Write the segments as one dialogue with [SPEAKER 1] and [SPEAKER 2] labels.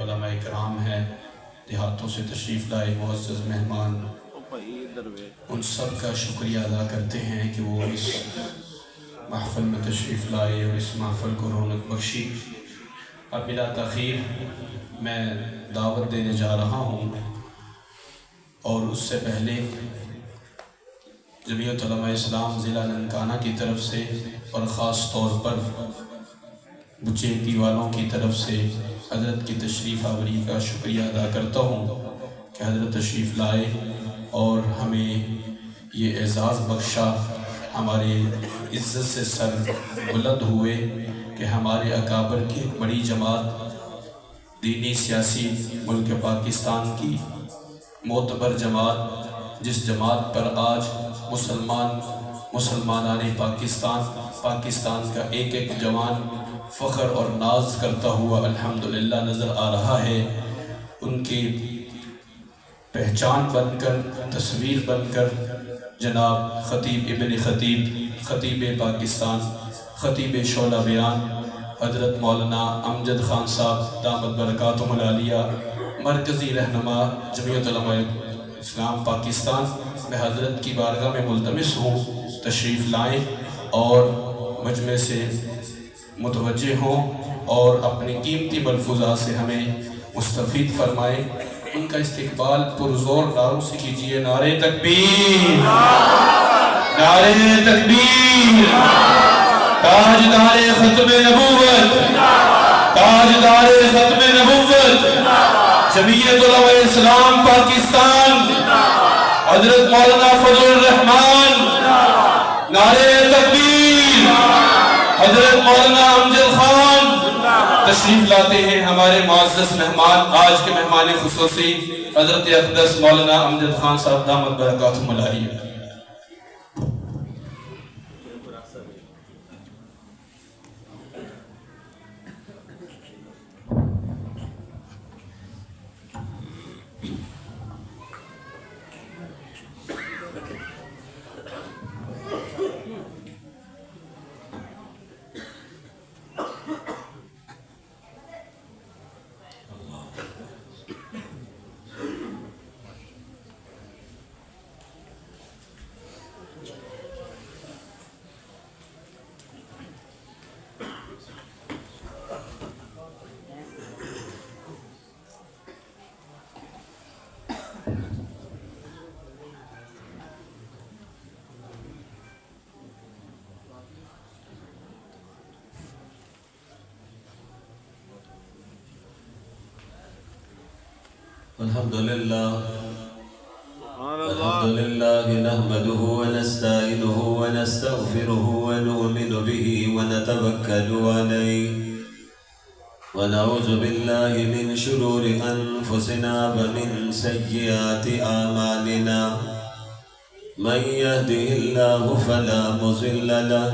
[SPEAKER 1] علماء کرام ہیں، دیہاتوں سے تشریف لائے معزز مہمان، ان سب کا شکریہ ادا کرتے ہیں کہ وہ اس محفل میں تشریف لائے اور اس محفل کو رونق بخشی۔ اب بلا تاخیر میں دعوت دینے جا رہا ہوں، اور اس سے پہلے جمعیت علماء اسلام ضلع ننکانہ کی طرف سے اور خاص طور پر بچیتی والوں کی طرف سے حضرت کی تشریف آوری کا شکریہ ادا کرتا ہوں کہ حضرت تشریف لائے اور ہمیں یہ اعزاز بخشا، ہمارے عزت سے سر بلند ہوئے کہ ہمارے اکابر کی ایک بڑی جماعت، دینی سیاسی ملک پاکستان کی معتبر جماعت، جس جماعت پر آج مسلمانان پاکستان کا ایک ایک جوان فخر اور ناز کرتا ہوا الحمدللہ نظر آ رہا ہے، ان کی پہچان بن کر، تصویر بن کر جناب خطیب ابن خطیب، خطیب پاکستان، خطیب شعلہ بیان حضرت مولانا امجد خان صاحب دامت برکاتہم العالیہ، مرکزی رہنما جمعیت علماء اسلام پاکستان، میں حضرت کی بارگاہ میں ملتمس ہوں تشریف لائیں اور مجمع سے متوجہ ہوں اور اپنی قیمتی ملفوظات سے ہمیں مستفید فرمائیں۔ ان کا استقبال پرزور نعروں سے کیجئے، نعرہ تکبیر، نعرہ تکبیر، تاجدار ختم نبوت، تاجدار ختم نبوت جمعیت علماء اسلام پاکستان حضرت مولانا فضل الرحمان، نعرہ تکبیر، حضرت مولانا امجد خان تشریف لاتے ہیں۔ ہمارے معزز مہمان، آج کے مہمان خصوصی حضرت اقدس مولانا امجد خان صاحب دامت برکاتہم العالیہ۔
[SPEAKER 2] الحمدللہ نحمده ونستعینه ونستغفره ونؤمن به ونتوکل علیہ ونعوذ باللہ من شرور انفسنا ومن سیئات اعمالنا من يهده الله فلا مضل له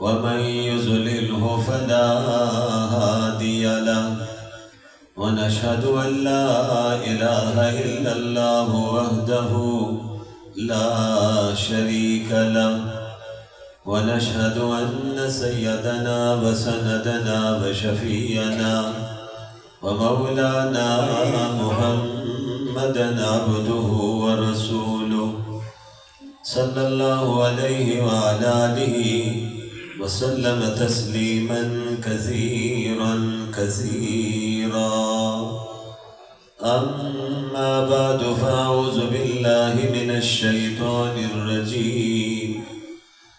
[SPEAKER 2] ومن يضلله فلا هادي له ونشهد أن لا إله إلا الله وحده لا شريك له ونشهد أن سيدنا وسندنا وشفيعنا ومولانا محمدا عبده ورسوله صلى الله عليه وعلى آله وسلم تسليما كثيرا كثيرا أما بعد فأعوذ بالله من الشيطان الرجيم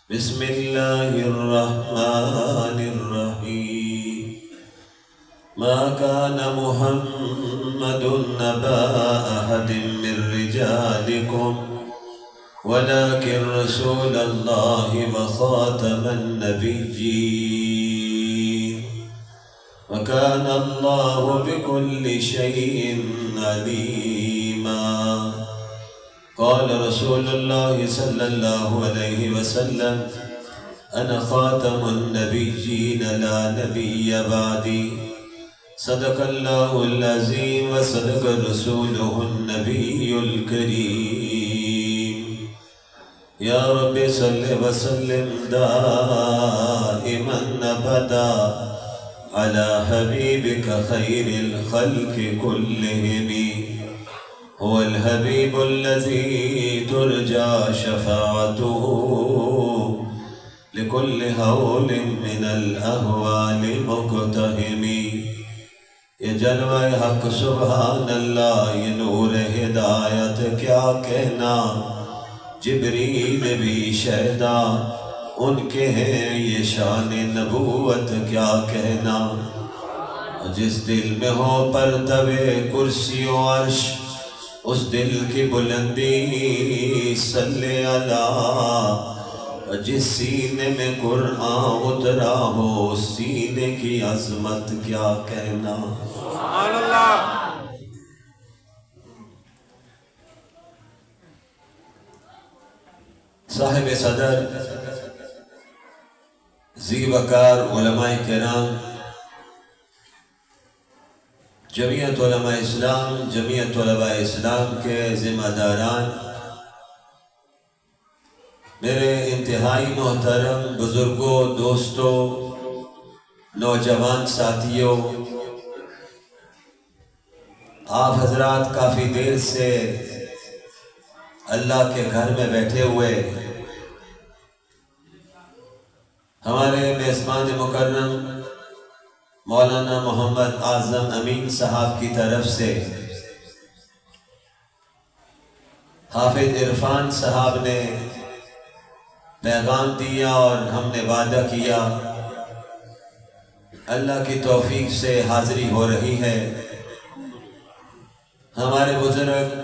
[SPEAKER 2] بسم الله الرحمن الرحيم ما كان محمد نبا أحد من رجالكم ولكن رسول الله وخاتم النبيين وكان الله بكل شيء عليما قال رسول الله صلى الله عليه وسلم أنا خاتم النبيين لا نبي بعدي صدق الله العظيم وصدق رسوله النبي الكريم يا رب صل وسلم دائما أبدا على حبيبك خير الخلق كلهم هو الحبيب الذي ترجى شفاعته لكل هول من الأهوال مقتهم. یہ جلوہ حق سبحان اللہ، یہ نور ہدایت کیا کہنا، جبریل بھی شہدا ان کے ہیں، یہ شان نبوت کیا کہنا. جس دل میں ہو پرتو کرسی و عرش، اس دل کی بلندی صلی اللہ. جس سینے میں قرآن اترا ہو، اس سینے کی عظمت کیا کہنا.
[SPEAKER 3] سبحان اللہ.
[SPEAKER 2] صاحب صدر ذی وقار علماء کرام، جمعیت علماء اسلام، جمعیت علماء اسلام کے ذمہ داران، میرے انتہائی محترم بزرگوں، دوستوں، نوجوان ساتھیوں، آپ حضرات کافی دیر سے اللہ کے گھر میں بیٹھے ہوئے ہمارے میزبان مکرم مولانا محمد اعظم امین صاحب کی طرف سے حافظ عرفان صاحب نے پیغام دیا اور ہم نے وعدہ کیا، اللہ کی توفیق سے حاضری ہو رہی ہے. ہمارے بزرگ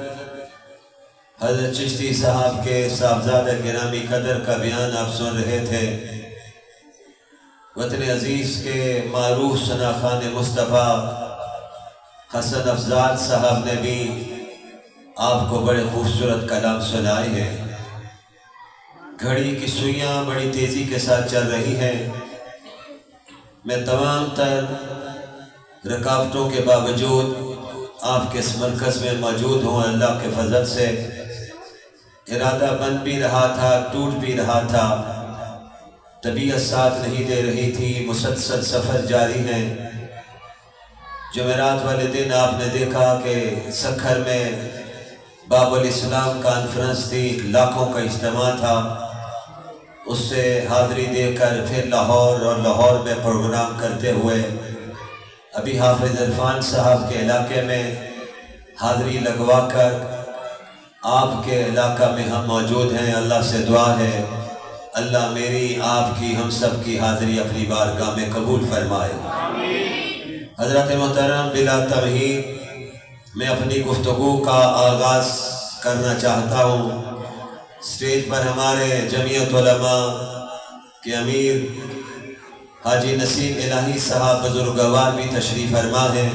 [SPEAKER 2] حضرت چشتی صاحب کے صاحبزادہ گرامی قدر کا بیان آپ سن رہے تھے. وطن عزیز کے معروف ثناخوان مصطفیٰ حسن افضال صاحب نے بھی آپ کو بڑے خوبصورت کلام سنائے ہیں. گھڑی کی سوئیاں بڑی تیزی کے ساتھ چل رہی ہیں. میں تمام تر رکاوٹوں کے باوجود آپ کے اس مرکز میں موجود ہوں. اللہ کے فضل سے ارادہ بن بھی رہا تھا، ٹوٹ بھی رہا تھا، طبیعت ساتھ نہیں دے رہی تھی، مسلسل سفر جاری ہے. جمعرات والے دن آپ نے دیکھا کہ سکھر میں باب الاسلام کانفرنس تھی، لاکھوں کا اجتماع تھا. اس سے حاضری دے کر پھر لاہور اور لاہور میں پروگرام کرتے ہوئے ابھی حافظ عرفان صاحب کے علاقے میں حاضری لگوا کر آپ کے علاقہ میں ہم موجود ہیں. اللہ سے دعا ہے اللہ میری، آپ کی، ہم سب کی حاضری اپنی بارگاہ میں قبول فرمائے. حضرت محترم، بلا تمہید میں اپنی گفتگو کا آغاز کرنا چاہتا ہوں. اسٹیج پر ہمارے جمعیت علماء کے امیر حاجی نسیم الہی صاحب بزرگوار بھی تشریف فرما ہیں.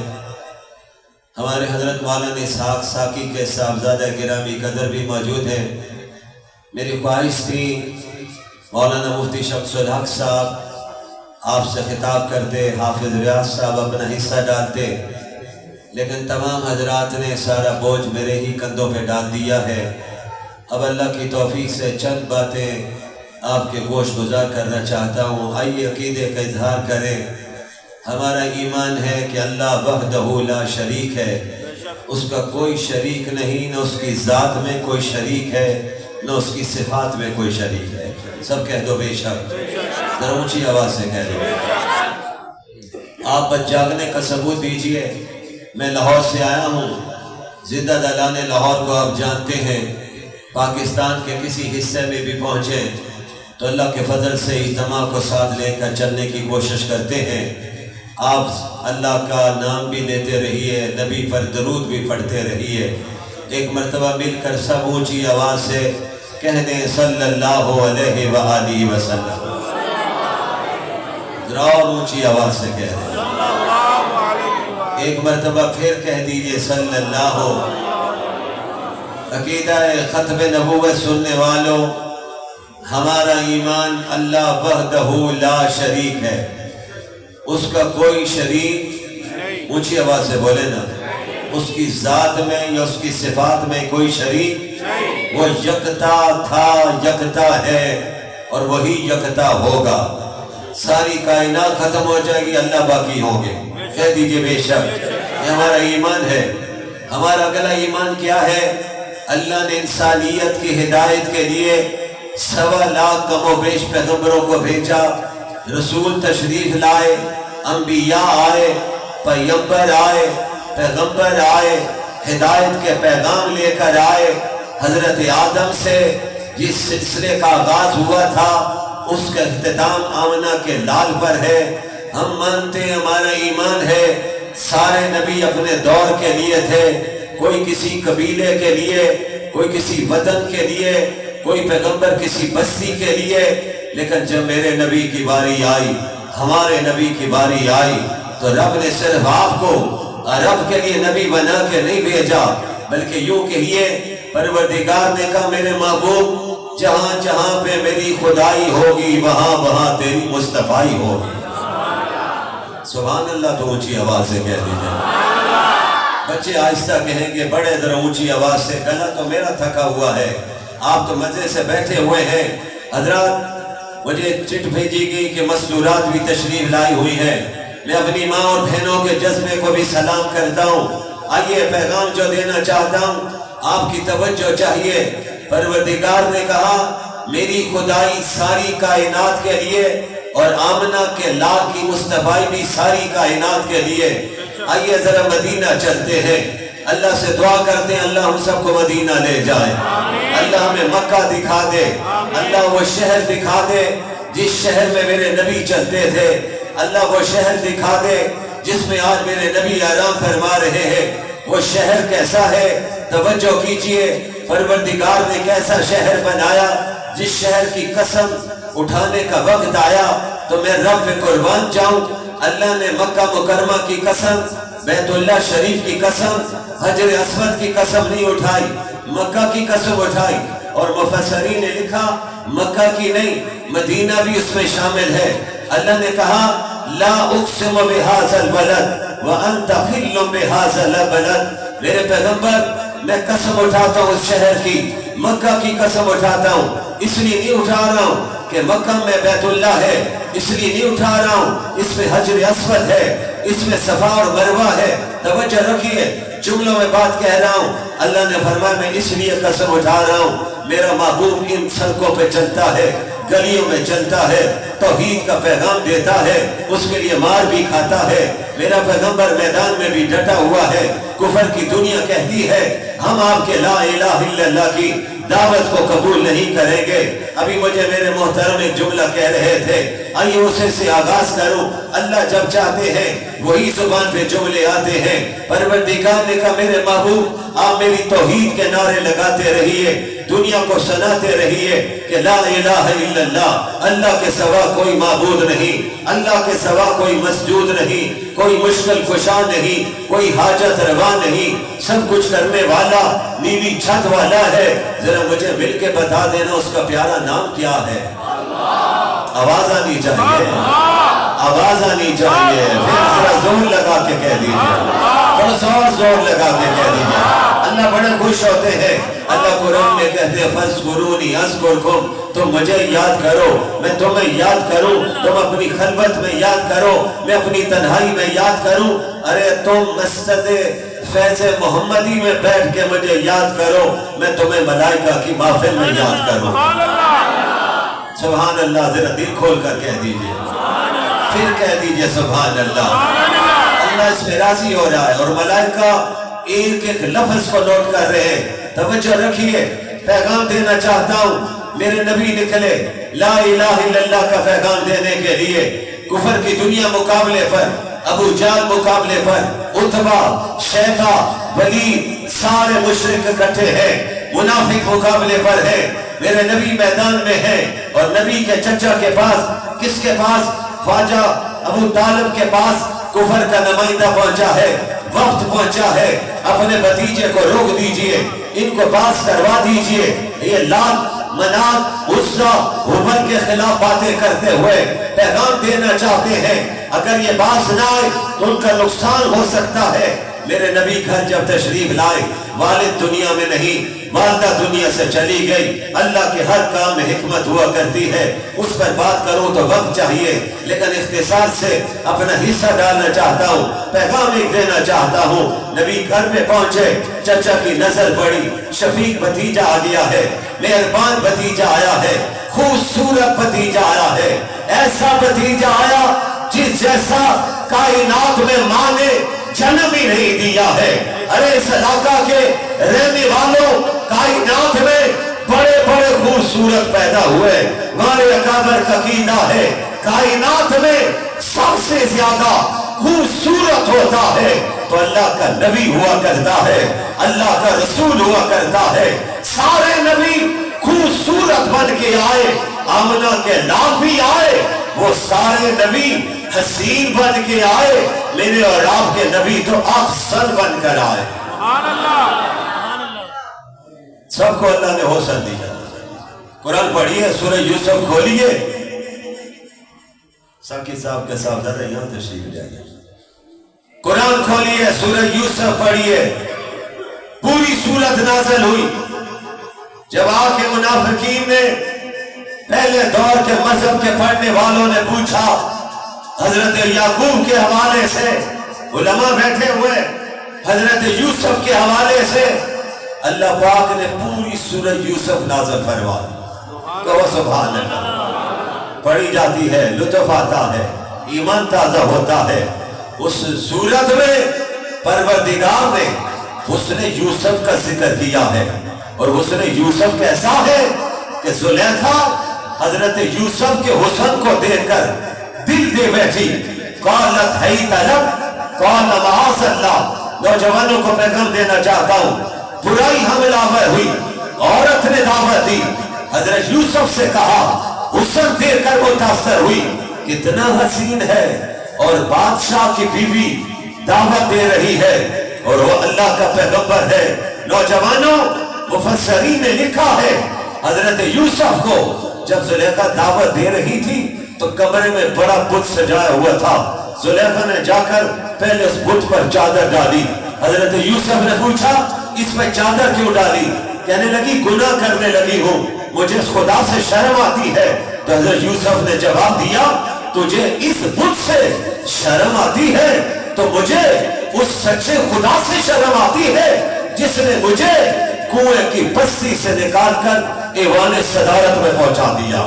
[SPEAKER 2] ہمارے حضرت مولانا اسحاق ساکی کے صاحبزادہ گرامی قدر بھی موجود ہیں. میری خواہش تھی مولانا مفتی شمس الحق صاحب آپ سے خطاب کرتے، حافظ ریاض صاحب اپنا حصہ ڈالتے، لیکن تمام حضرات نے سارا بوجھ میرے ہی کندھوں پہ ڈال دیا ہے. اب اللہ کی توفیق سے چند باتیں آپ کے گوش گزار کرنا چاہتا ہوں. آئیے عقیدے کا اظہار کریں. ہمارا ایمان ہے کہ اللہ وحدہ لا شریک ہے، اس کا کوئی شریک نہیں، نہ اس کی ذات میں کوئی شریک ہے، نہ اس کی صفات میں کوئی شریک ہے. سب کہہ دو بے شک، ذرا اونچی آواز سے کہہ دو. آپ بس جاگنے کا ثبوت دیجئے. میں لاہور سے آیا ہوں، زندہ دلان لاہور کو آپ جانتے ہیں. پاکستان کے کسی حصے میں بھی پہنچے تو اللہ کے فضل سے اجتماع کو ساتھ لے کر چلنے کی کوشش کرتے ہیں. آپ اللہ کا نام بھی لیتے رہیے، نبی پر درود بھی پڑھتے رہیے. ایک مرتبہ مل کر سب اونچی آواز سے کہہ دیں صلی اللہ علیہ وآلہ وسلم. ذرا اور اونچی آواز سے کہہ دیں. ایک مرتبہ پھر کہہ دیجئے صلی اللہ. عقیدہ ختم نبوت سننے والوں، ہمارا ایمان اللہ وحدہ لا شریک ہے، اس کا کوئی شریک، اونچی آواز سے بولے نا، اس کی ذات میں یا اس کی صفات میں کوئی شریک. وہ یکتا تھا، یکتا ہے اور وہی یکتا ہوگا. ساری کائنات ختم ہو جائے گی، اللہ باقی ہوں گے۔ کہہ دیجئے بے شک۔ یہ ہمارا ایمان ہے۔ ہمارا اگلا ایمان کیا ہے؟ اللہ نے انسانیت کی ہدایت کے لیے 1.25 لاکھ کم و بیش پیغمبروں کو بھیجا، رسول تشریف لائے، انبیاء آئے، پیغمبر آئے، ہدایت کے پیغام لے کر آئے۔ حضرت آدم سے جس سلسلے کا آغاز ہوا تھا اس کا اختتام آمنہ کے لال پر ہے۔ ہم مانتے ہیں، ہمارا ایمان ہے، سارے نبی اپنے دور کے لیے تھے، کوئی کسی قبیلے کے لیے، کوئی کسی وطن کے لیے، کوئی پیغمبر کسی بستی کے لیے، لیکن جب میرے نبی کی باری آئی، ہمارے نبی کی باری آئی، تو رب نے صرف آپ کو عرب کے لیے نبی بنا کے نہیں بھیجا، بلکہ یوں کہیے پروردگار نے کہا میرے محبوب جہاں جہاں پہ میری خدائی ہوگی وہاں وہاں تیری مصطفائی ہوگی۔ سبحان اللہ تو اونچی آواز سے کہہ دیجئے۔ بچے آہستہ کہیں گے، بڑے ذرا اونچی آواز سے، گلا تو میرا تھکا ہوا ہے، آپ تو مزے سے بیٹھے ہوئے ہیں۔ حضرات مجھے چٹ بھیجی گئی کہ مسرورات بھی تشریف لائی ہوئی ہے، میں اپنی ماں اور بہنوں کے جذبے کو بھی سلام کرتا ہوں۔ آئیے پیغام جو دینا چاہتا ہوں آپ کی توجہ چاہیے۔ پروردگار نے کہا میری خدائی ساری کائنات کے لیے اور آمنہ کے لال کی مصطفائی بھی ساری کائنات کے لیے۔ آئیے ذرا مدینہ چلتے ہیں، اللہ سے دعا کرتے ہیں اللہ ہم سب کو مدینہ لے جائے، اللہ ہمیں مکہ دکھا دے، اللہ وہ شہر دکھا دے جس شہر میں میرے نبی چلتے تھے، اللہ وہ شہر دکھا دے جس میں آج میرے نبی آرام فرما رہے ہیں۔ وہ شہر کیسا ہے؟ توجہ کیجئے، پروردگار نے کیسا شہر بنایا جس شہر کی قسم اٹھانے کا وقت آیا تو میں رب پہ قربان جاؤں۔ اللہ نے مکہ مکرمہ کی قسم، بیت اللہ شریف کی قسم، حجر اسود کی قسم نہیں اٹھائی، مکہ کی قسم اٹھائی، اور مفسرین نے لکھا مکہ کی نہیں مدینہ بھی اس میں شامل ہے۔ اللہ نے کہا لا اقسم بہذا البلد وانت حل بہذا البلد، میرے پیغمبر میں قسم اٹھاتا ہوں اس شہر کی، مکہ کی قسم اٹھاتا ہوں، اس لیے نہیں اٹھا رہا ہوں کہ مکہ میں بیت اللہ ہے، اس لیے نہیں اٹھا رہا ہوں اس میں حجر اسود ہے، اس میں صفا اور مروہ ہے۔ توجہ رکھیے، جملوں میں بات کہہ رہا ہوں۔ اللہ نے فرمایا میں اس لیے قسم اٹھا رہا ہوں میرا محبوب ان سڑکوں پہ چلتا ہے، گلیوں میں چلتا ہے، توحید کا پیغام دیتا ہے، اس کے لیے مار بھی کھاتا ہے، میرا پیغمبر میدان میں بھی ڈٹا ہوا ہے۔ کفر کی دنیا کہتی ہے ہم آپ کے لا الہ الا اللہ کی دعوت کو قبول نہیں کریں گے۔ ابھی مجھے میرے محترم ایک جملہ کہہ رہے تھے، آئیے اسے سے آغاز کروں۔ اللہ جب چاہتے ہیں وہی زبان پہ جملے آتے ہیں۔ پروردگار نے کہا میرے محبوب آپ میری توحید کے نعرے لگاتے رہیے، دنیا کو سناتے رہیے کہ لا الہ الا اللہ، اللہ کے سوا کوئی معبود نہیں، اللہ کے سوا کوئی مسجود نہیں، کوئی مشکل کشا نہیں، کوئی حاجت روا نہیں، سب کچھ کرنے والا، نیلی چھت والا ہے۔ ذرا مجھے مل کے بتا دینا اس کا پیارا نام کیا ہے؟ آواز آنی چاہیے، آواز آنی چاہیے، پھر ذرا زور لگا کے کہہ دیجئے، تھوڑا سا اور زور لگا کے کہہ دیجئے۔ اللہ بڑے خوش ہوتے ہیں، اللہ قرآن میں کہتے ہیں فَاذْكُرُونِي أَذْكُرْكُمْ، تم مجھے یاد کرو میں تمہیں یاد کروں، تم اپنی خلوت میں یاد کرو میں اپنی تنہائی میں یاد کروں۔ ارے تم مسجد فیض محمدی میں بیٹھ کے مجھے یاد کرو میں تمہیں ملائکہ کی محفل میں یاد کروں۔ سبحان اللہ، ذرا دل کھول کر کہہ دیجئے، پھر کہہ دیجئے سبحان اللہ۔ اللہ اس میں راضی ہو رہا ہے اور ملائکہ ایک ایک لفظ کو نوٹ کر رہے ہیں۔ توجہ رکھیے، پیغام دینا چاہتا ہوں، میرے نبی نکلے لا الہ الا اللہ کا پیغام دینے کے لیے۔ کفر کی دنیا مقابلے پر، ابو جہل مقابلے پر، عتبہ، شیبہ، ولید، سارے مشرک اکٹھے ہیں، منافق مقابلے پر ہے، میرے نبی میدان میں ہے، اور نبی کے چچا کے پاس، کس کے پاس؟ خواجہ ابو طالب کے پاس کفر کا نمائندہ پہنچا ہے، وقت پہنچا ہے، اپنے بھتیجے کو روک دیجئے، ان کو پاس کروا دیجئے۔ یہ لات، منات، عزا، حبل کے خلاف باتیں کرتے ہوئے پیغام دینا چاہتے ہیں، اگر یہ باز نہ آئے تو ان کا نقصان ہو سکتا ہے۔ میرے نبی گھر جب تشریف لائے، والد دنیا میں نہیں، والدہ دنیا سے چلی گئی۔ اللہ کے ہر کام میں حکمت ہوا کرتی ہے، اس پر بات کروں تو وقت چاہیے، لیکن اختصار سے اپنا حصہ ڈالنا چاہتا ہوں، پیغام ایک دینا چاہتا ہوں۔ نبی گھر پہ پہنچے، چچا کی نظر پڑی، شفیق بھتیجا آ گیا ہے، مہربان بھتیجا آیا ہے، خوبصورت بھتیجا آیا ہے، ایسا بھتیجا آیا جس جیسا کائنات میں ماں نے جنم ہی نہیں دیا ہے۔ ارے اس علاقہ کے رہنے والوں، کائنات میں بڑے بڑے خوبصورت پیدا ہوئے، ہمارے اکابر کا عقیدہ ہے کائنات میں سب سے زیادہ خوبصورت ہوتا ہے تو اللہ کا نبی ہوا کرتا ہے، اللہ کا رسول ہوا کرتا ہے۔ سارے نبی خوبصورت بن کے آئے، آمنہ کے نام بھی آئے، وہ سارے نبی حسین بن کے آئے، میرے اور آپ کے نبی تو احسن بن کر آئے۔ سب کو اللہ نے حوصلہ دیا۔ قرآن پڑھیے، سورہ یوسف کھولیے، سب صاحب کے ساتھ ذرا یہاں تشریف جائیے، قرآن کھولیے، سورہ یوسف پڑھیے۔ پوری سورت نازل ہوئی جب آ کے منافقین نے، پہلے دور کے مذہب کے پڑھنے والوں نے پوچھا، حضرت یعقوب کے حوالے سے علماء بیٹھے ہوئے، حضرت یوسف کے حوالے سے اللہ پاک نے پوری سورہ یوسف نازل فرمائی۔ کہو سبحان اللہ۔ پڑھی جاتی ہے، لطف آتا ہے، ایمان تازہ ہوتا ہے۔ اس سورت میں پروردگار نے حسن یوسف کا ذکر کیا ہے، اور حسن یوسف کیسا ہے کہ زلیخا حضرت یوسف کے حسن کو دیکھ کر دل دے بیٹھی۔ قالت حیت لک قال معاذ اللہ۔ نوجوانوں کو پیغام دینا چاہتا ہوں، برائی حملہ آور ہوئی، عورت نے دعوت دی، حضرت یوسف سے کہا، حسن دیکھ کر متاثر ہوئی، کتنا حسین ہے، اور بادشاہ کی بیوی دعوت دے رہی ہے، اور وہ اللہ کا پیغمبر ہے۔ نوجوانوں، مفسرین نے لکھا ہے حضرت یوسف کو جب زلیخا دعوت دے رہی تھی تو کمرے میں بڑا بت سجایا ہوا تھا۔ زلیخا نے جا کر پہلے اس بت پر چادر ڈالی۔ حضرت یوسف نے پوچھا، اس میں چادر کیوں ڈالی؟ کہنے لگی گناہ کرنے لگی ہوں، مجھے اس خدا سے شرم آتی ہے۔ تو حضرت یوسف نے جواب دیا، تجھے اس بت سے شرم آتی ہے تو مجھے اس سچے خدا سے شرم آتی ہے جس نے مجھے کنویں کی بستی سے نکال کر ایوان صدارت میں پہنچا دیا۔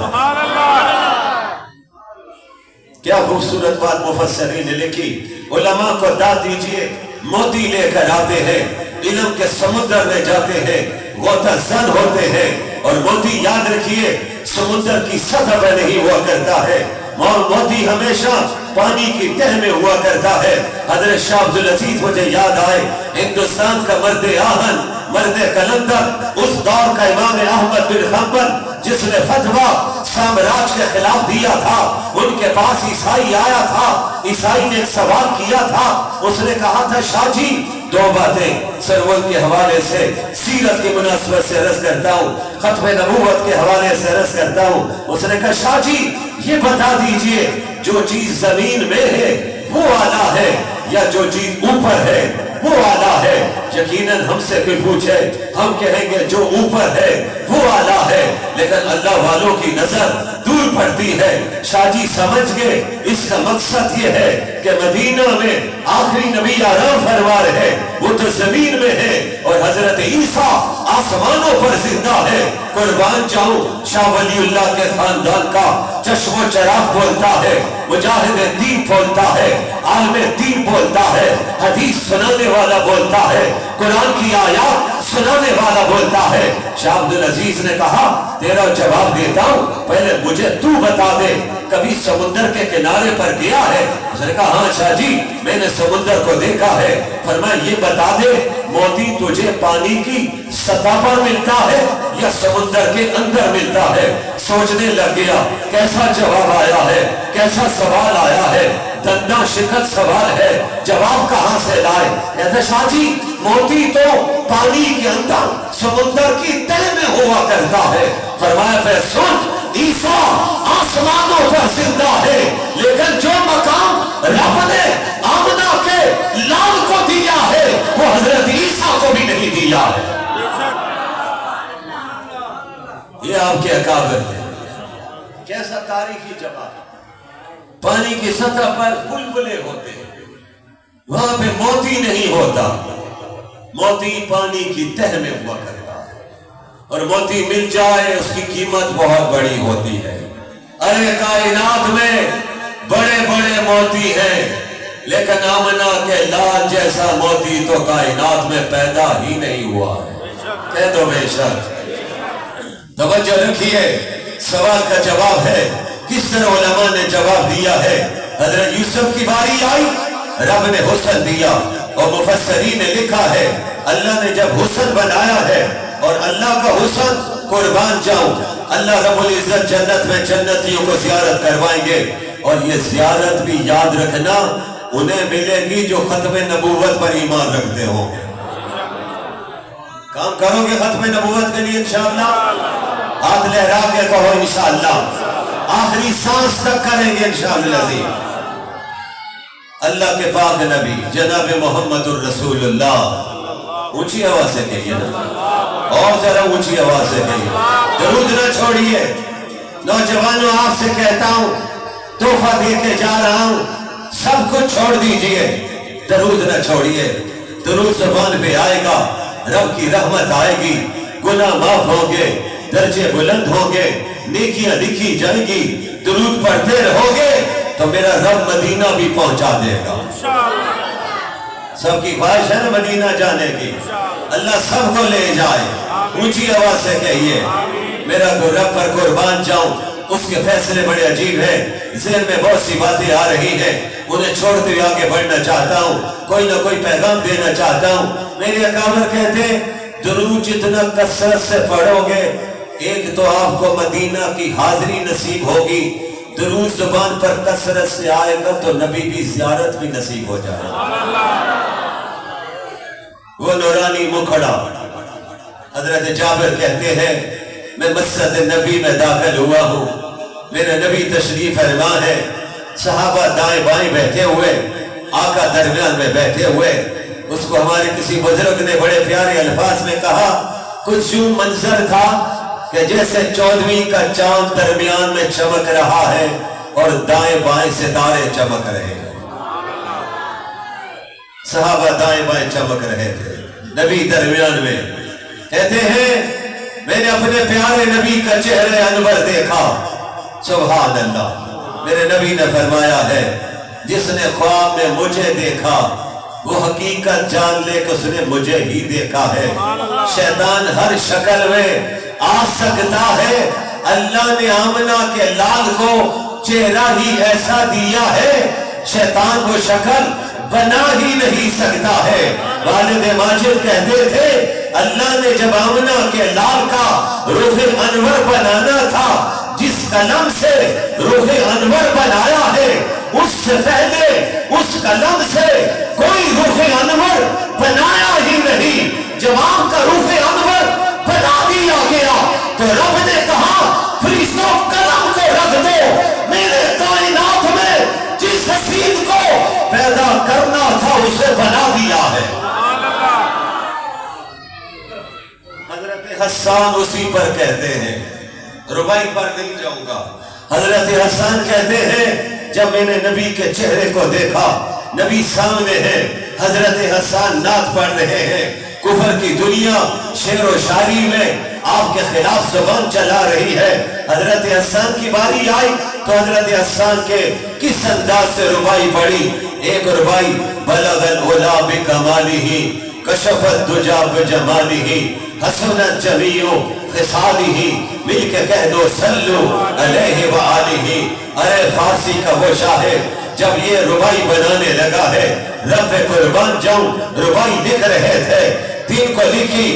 [SPEAKER 2] کیا خوبصورت بات مفسرین نے لکھی۔ علماء کو داد دیجئے، موتی لے کر آتے ہیں، علم کے سمندر میں جاتے ہیں، غوطہ زن ہوتے ہیں، اور موتی یاد رکھیے سمندر کی سطح پر نہیں ہوا کرتا ہے، موتی ہمیشہ پانی کی تہ میں ہوا کرتا ہے۔ حضرت شاہ عبدالعزیز مجھے یاد آئے، ہندوستان کا مرد آہن، مرد کلندر، اس دور کا امام احمد بن حنبل جس نے فتویٰ سامراج کے خلاف دیا تھا، ان کے پاس عیسائی آیا تھا، عیسائی نے ایک سوال کیا تھا، اس نے کہا تھا شاہ جی دو باتیں سرور کے حوالے سے سیرت کی مناسبت سے عرض کرتا ہوں، ختم نبوت کے حوالے سے عرض کرتا ہوں۔ اس نے کہا شاہ جی یہ بتا دیجئے جو چیز زمین میں ہے وہ اعلیٰ ہے یا جو چیز اوپر ہے وہ اعلیٰ ہے؟ یقیناً ہم سے کوئی پوچھے ہم کہیں گے جو اوپر ہے وہ اعلیٰ ہے، لیکن اللہ والوں کی نظر دور پڑتی ہے۔ شاہ جی سمجھ گئے اس کا مقصد یہ ہے کہ مدینہ میں آخری نبی آرام فرما رہے، وہ تو زمین میں ہے، اور حضرت عیسیٰ آسمانوں پر زندہ ہے۔ قربان جاؤں شاہ ولی اللہ کے خاندان کا چشم و چراغ بولتا ہے، مجاہد دین بولتا ہے، عالم دین بولتا ہے، حدیث سنانے والا بولتا ہے، قرآن کی آیات سنانے والا بولتا ہے۔ شاہ عبدالعزیز نے کہا تیرا جواب دیتا ہوں، پہلے مجھے تو بتا دے کبھی سمندر کے کنارے پر گیا ہے؟ اس نے کہا ہاں شاہ جی میں نے سمندر کو دیکھا ہے۔ فرمایا یہ بتا دے موتی تجھے پانی کی سطح پر ملتا ہے یا سمندر کے اندر ملتا ہے؟ سوچنے لگ گیا کیسا جواب آیا ہے، کیسا سوال آیا ہے، دندہ شکل سوال ہے، جواب کہاں سے لائے؟ کہتا شاہ جی موتی تو پانی کے اندر سمندر کی تہ میں ہوا کرتا ہے۔ فرمایا پھر سن عیسیٰ آسمانوں پر زندہ ہے، لیکن جو مقام رب نے آمنہ کے لال کو دیا ہے دیا ہے. یہ آپ کے اکابر ہیں. کیسا تاریخی جگہ. پانی کی سطح پر بلبلے ہوتے ہیں, وہاں پہ موتی نہیں ہوتا. موتی پانی کی تہ میں ہوا کرتا ہے, اور موتی مل جائے اس کی قیمت بہت بڑی ہوتی ہے. ارے کائنات میں بڑے بڑے موتی ہیں, لیکن آمنہ کے لال جیسا موتی تو کائنات میں پیدا ہی نہیں ہوا ہے. کہہ دو بے شک. توجہ رکھیے, سوال کا جواب ہے. کس طرح علماء نے جواب دیا ہے. حضرت یوسف کی باری آئی, رب نے حسن دیا, اور مفسرین نے لکھا ہے اللہ نے جب حسن بنایا ہے, اور اللہ کا حسن قربان جاؤں, اللہ رب العزت جنت میں جنتیوں کو زیارت کروائیں گے. اور یہ زیارت بھی یاد رکھنا انہیں ملے گی جو ختم نبوت پر ایمان رکھتے ہوں گے. کام کرو گے ختم نبوت کے لیے انشاءاللہ؟ ہاتھ لہرا کے کہو انشاءاللہ. آخری سانس تک کریں گے انشاءاللہ. اللہ کے پاک نبی جناب محمد الرسول اللہ, اونچی آواز سے کہیے نا, اور ذرا اونچی آواز سے کہیے. درود نہ چھوڑیے. نوجوانوں آپ سے کہتا ہوں, تحفہ دے کے جا رہا ہوں, سب کچھ چھوڑ دیجئے, درود نہ چھوڑیے. درود زبان پہ آئے گا, رب کی رحمت آئے گی, گناہ معاف ہوں گے, درجے بلند ہوں گے, نیکیاں لکھی جائیں گی. درود پڑھتے رہو گے تو میرا رب مدینہ بھی پہنچا دے گا. سب کی خواہش ہے نا مدینہ جانے کی, اللہ سب کو لے جائے. اونچی آواز سے کہیے میرا رب پر قربان جاؤں. اس کے فیصلے بڑے عجیب ہیں, ذہن میں بہت سی باتیں آ رہی ہیں, انہیں چھوڑتے ہوئے آگے بڑھنا چاہتا ہوں, کوئی نہ کوئی پیغام دینا چاہتا ہوں. میرے اکابر کہتے ہیں درود جتنا کثرت سے پڑھو گے, ایک تو آپ کو مدینہ کی حاضری نصیب ہوگی, درود زبان پر کثرت سے آئے گا تو نبی کی زیارت بھی نصیب ہو جائے گا. وہ نورانی مکھڑا. حضرت جابر کہتے ہیں میں مسجد نبی میں داخل ہوا ہوں, میرے نبی تشریف فرما ہے, صحابہ دائیں بائیں بیٹھے ہوئے, آقا درمیان میں بیٹھے ہوئے. اس کو ہمارے کسی بزرگ نے بڑے پیارے الفاظ میں کہا, کچھ یوں منظر تھا کہ جیسے 14ویں کا چاند درمیان میں چمک رہا ہے اور دائیں بائیں ستارے چمک رہے ہیں. صحابہ دائیں بائیں چمک رہے تھے, نبی درمیان میں. کہتے ہیں میں نے اپنے پیارے نبی کا چہرے انور دیکھا. سبحان اللہ. میرے نبی نے فرمایا ہے جس نے خواب میں مجھے دیکھا وہ حقیقت جان لے کہ اس نے مجھے ہی دیکھا ہے. شیطان ہر شکل میں آ سکتا ہے, اللہ نے آمنہ کے لال کو چہرہ ہی ایسا دیا ہے, شیطان کو شکل بنا ہی نہیں سکتا ہے. والد ماجد کہتے تھے اللہ نے جب آمنہ کے لال کا روح انور بنانا تھا, جس قلم سے روح انور بنایا ہے اس سے پہلے اس قلم سے کوئی روح انور بنایا ہی نہیں. جب آپ کا روح انور بنا دیا گیا تو رب نے کہا فرشتوں قلم کو رکھ دو, میرے کائنات میں جس حسین کو پیدا کرنا تھا اسے بنا دیا ہے. حضرت حسان اسی پر کہتے ہیں, ربائی پر نہیں جاؤں گا. حضرت حسان کہتے ہیں جب میں نے نبی کے چہرے کو دیکھا, نبی سامنے ہے, حضرت حسان نعت پڑھ رہے ہیں, کفر کی دنیا شعر و شاعری میں آپ کے خلاف زبان چلا رہی ہے. حضرت حسان کی باری آئی تو حضرت حسان کے کس انداز سے ربائی پڑھی. ایک ربائی بلغ العلا بکمالہ کشف الدجا بجمالہ حسنت جمیع خصالہ, مل کے کہہ دو صلو علیہ وآلہ. ارے فارسی کا وہ شاعر جب یہ ربائی بنانے لگا ہے, رب قربان جاؤں ربائی لکھ رہے تھے, دن کو لکھی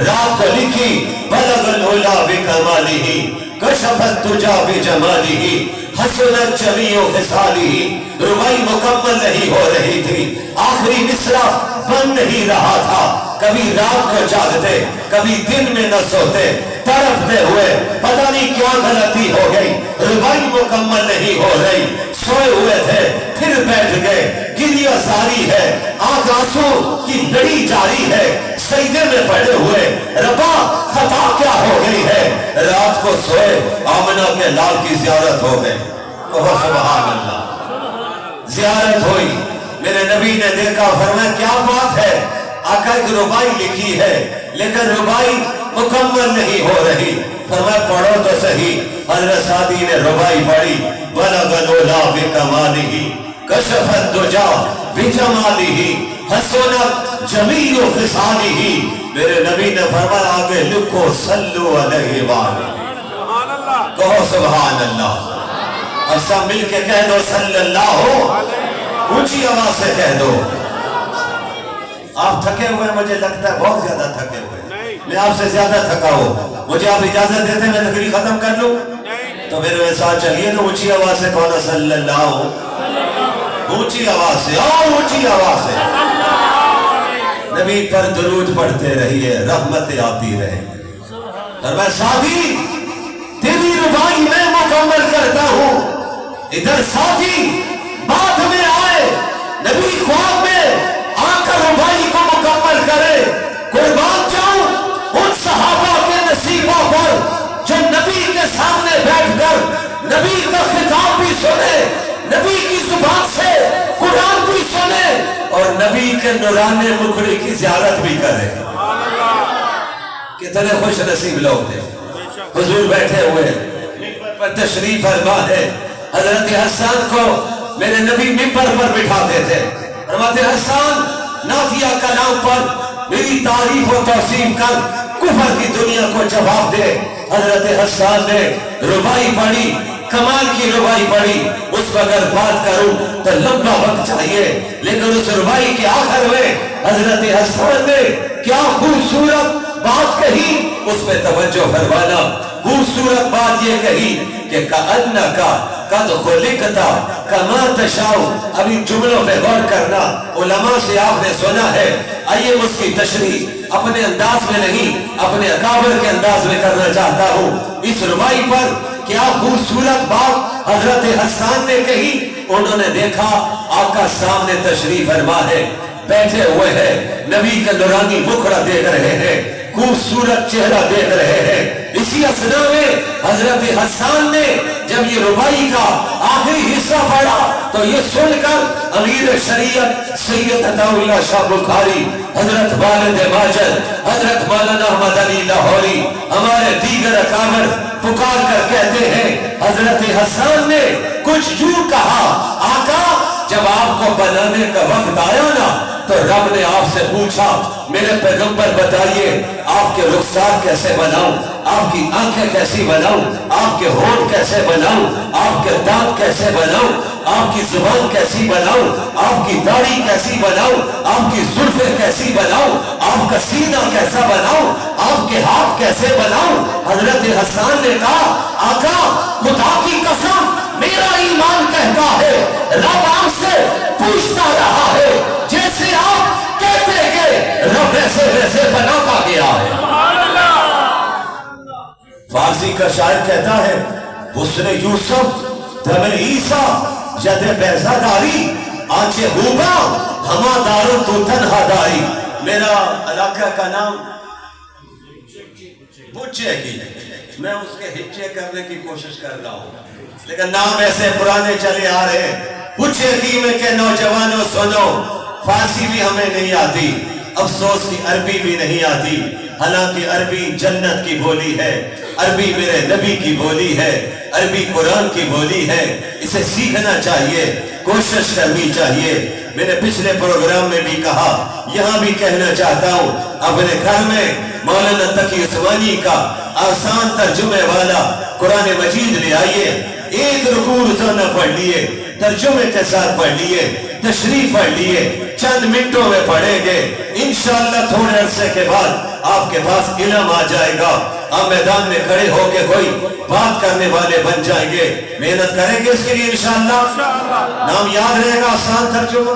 [SPEAKER 2] رات کو لکھی, بلغ العلا بکمالہ کشف الدجا بجمالہ حسنت جمیع خصالہ. ربائی مکمل نہیں ہو رہی تھی, آخری مصرع بن نہیں رہا تھا. کبھی رات کو جاگتے, کبھی دن میں نہ سوتے, تڑپتے ہوئے پتہ نہیں کیا غلطی ہو گئی, ربائی مکمل نہیں ہو رہی. سوئے ہوئے تھے پھر بیٹھ گئے, گریہ ساری ہے, آنکھ آنسو کی لڑی جاری ہے, سجدے میں پڑے ہوئے ربا خطا کیا ہو گئی ہے، رات کو سوئے آمنہ کے لال کی زیارت ہو گئے. کہو سبحان اللہ. زیارت ہوئی، میرے نبی نے دیکھا، فرمایا کیا بات ہے؟ آقا ایک ربائی لکھی ہے لیکن ربائی مکمل نہیں ہو رہی. فرمایا پڑھو تو صحیح. حضرت سعدی نے ربائی پڑھی. بلغ العلا بکمالہ کشف الدجا بجمالہ حسنت جمیع خصالہ. میرے نبی نے فرمایا آگے لکھو صلو علیہ وآلہ.
[SPEAKER 3] سبحان اللہ.
[SPEAKER 2] کہو سبحان اللہ. اب سب مل کے کہہ دو صلی اللہ ہو. اونچی آواز سے کہہ دو. آپ تھکے ہوئے مجھے لگتا ہے، بہت زیادہ تھکے ہوئے. میں آپ سے زیادہ تھکا ہوں. مجھے آپ اجازت دیتے ہیں میں تقریر ختم کر لوں؟ تو میرے ساتھ چلیے تو اونچی آواز سے کہو صلی اللہ ہو. اونچی آواز سے، اونچی آواز سے. نبی پر درود پڑھتے رہیے، رحمتیں آتی رہیں. اور میں ساتھی تیری ربائی میں مکمل کرتا ہوں. ادھر ساتھی بعد میں آئے، نبی خواب میں آ کر ربائی کو مکمل کرے. قربان جاؤں ان صحابہ کے نصیبوں پر جو نبی کے سامنے بیٹھ کر نبی کا خطاب بھی سنے، نبی کی زبان سے قرآن بھی سنے اور نبی کے نورانے مکھڑی کی زیارت بھی کرے. کتنے خوش نصیب لوگ تھے. حضور بیٹھے ہوئے ممبر پر تشریف فرما ہے. حضرت حسان کو میرے نبی ممبر پر بٹھاتے تھے. فرماتے حسان نعتیہ کلام پر میری تعریف و توصیف کر، کفر کی دنیا کو جواب دے. حضرت حسان نے ربائی پڑھی، کمال کی ربائی پڑھی. اس پر اگر بات کروں تو لمبا وقت چاہیے، لیکن اس ربائی کے آخر میں حضرت حسان نے کیا خوبصورت بات کہی، اس پہ توجہ فرمانا. خوبصورت بات یہ کہی کہ کأنکا قد خلقتا کما تشاؤ. ابھی جملوں پہ غور کرنا، علماء سے آپ نے سنا ہے. آئیے اس کی تشریح اپنے انداز میں نہیں، اپنے اکابر کے انداز میں کرنا چاہتا ہوں. اس ربائی پر کیا خوبصورت بات حضرت حسان نے کہی. انہوں نے دیکھا آقا سامنے تشریف فرما ہے، بیٹھے ہوئے ہیں، نبی کا نورانی مکھڑا دیکھ رہے ہیں، خوبصورت چہرہ دیکھ رہے ہیں. اسی اثنا میں حضرت حسان نے جب یہ ربائی کا آخری حصہ پڑھا تو یہ سن کر امیر شریعت سید عطا اللہ شاہ بخاری، حضرت والد ماجد، حضرت مولانا احمد علی لاہوری، ہمارے دیگر اکابر پکار کر کہتے ہیں حضرت حسان نے کچھ یوں کہا، آقا جب آپ کو بنانے کا وقت آیا نا تو رب نے آپ سے پوچھا میرے پیغمبر بتائیے آپ کے رخسار کیسے بناؤں، آپ کی آنکھیں کیسی بناؤں، آپ کے ہونٹ کیسے بناؤں، آپ کے دانت کیسے بناؤں، آپ کی زبان کیسی بناؤں، آپ کی داڑھی کیسی بناؤں، آپ کی زلفیں کیسی بناؤں، آپ کا سینہ کیسا بناؤں، آپ کے ہاتھ کیسے بناؤں. حضرت حسان نے کہا آقا خدا کی قسم میرا ایمان کہتا ہے رب آپ سے پوچھتا رہا ہے، جیسے آپ کہتے گئے رب ویسے ویسے بناتا گیا ہے. فارسی کا شاعر کہتا ہے حسن یوسف دم عیسیٰ ید بیضا داری آنچے ہوگا ہما دارو تو تنہا داری. میرا علاقہ کا نام بچے کی، میں اس کے ہچے کرنے کی کوشش کر رہا ہوں لیکن نام ایسے پرانے چلے آ رہے ہیں. بچے کی میں کہ نوجوانوں سنو، فارسی بھی ہمیں نہیں آتی، افسوس کی عربی بھی نہیں آتی. حالانکہ عربی جنت کی بولی ہے، عربی میرے نبی کی بولی ہے، عربی قرآن کی بولی ہے. اسے سیکھنا چاہیے، کوشش کرنی چاہیے. میں نے پچھلے پروگرام میں بھی کہا، یہاں بھی کہنا چاہتا ہوں، اپنے گھر میں مولانا تقی عثمانی کا آسان ترجمے والا قرآن مجید لے آئیے. ایک رکوع روزانہ پڑھ لیے، ترجمے کے ساتھ پڑھ لیے، تشریح پڑھ لیے، چند منٹوں میں پڑھیں گے انشاءاللہ تھوڑے عرصے کے بعد آپ کے پاس علم آ جائے گا. آپ میدان میں کھڑے ہو کے کوئی بات کرنے والے بن جائیں گے. محنت کریں گے اس کے لیے انشاءاللہ. نام یاد رہے گا، آسان ترجمہ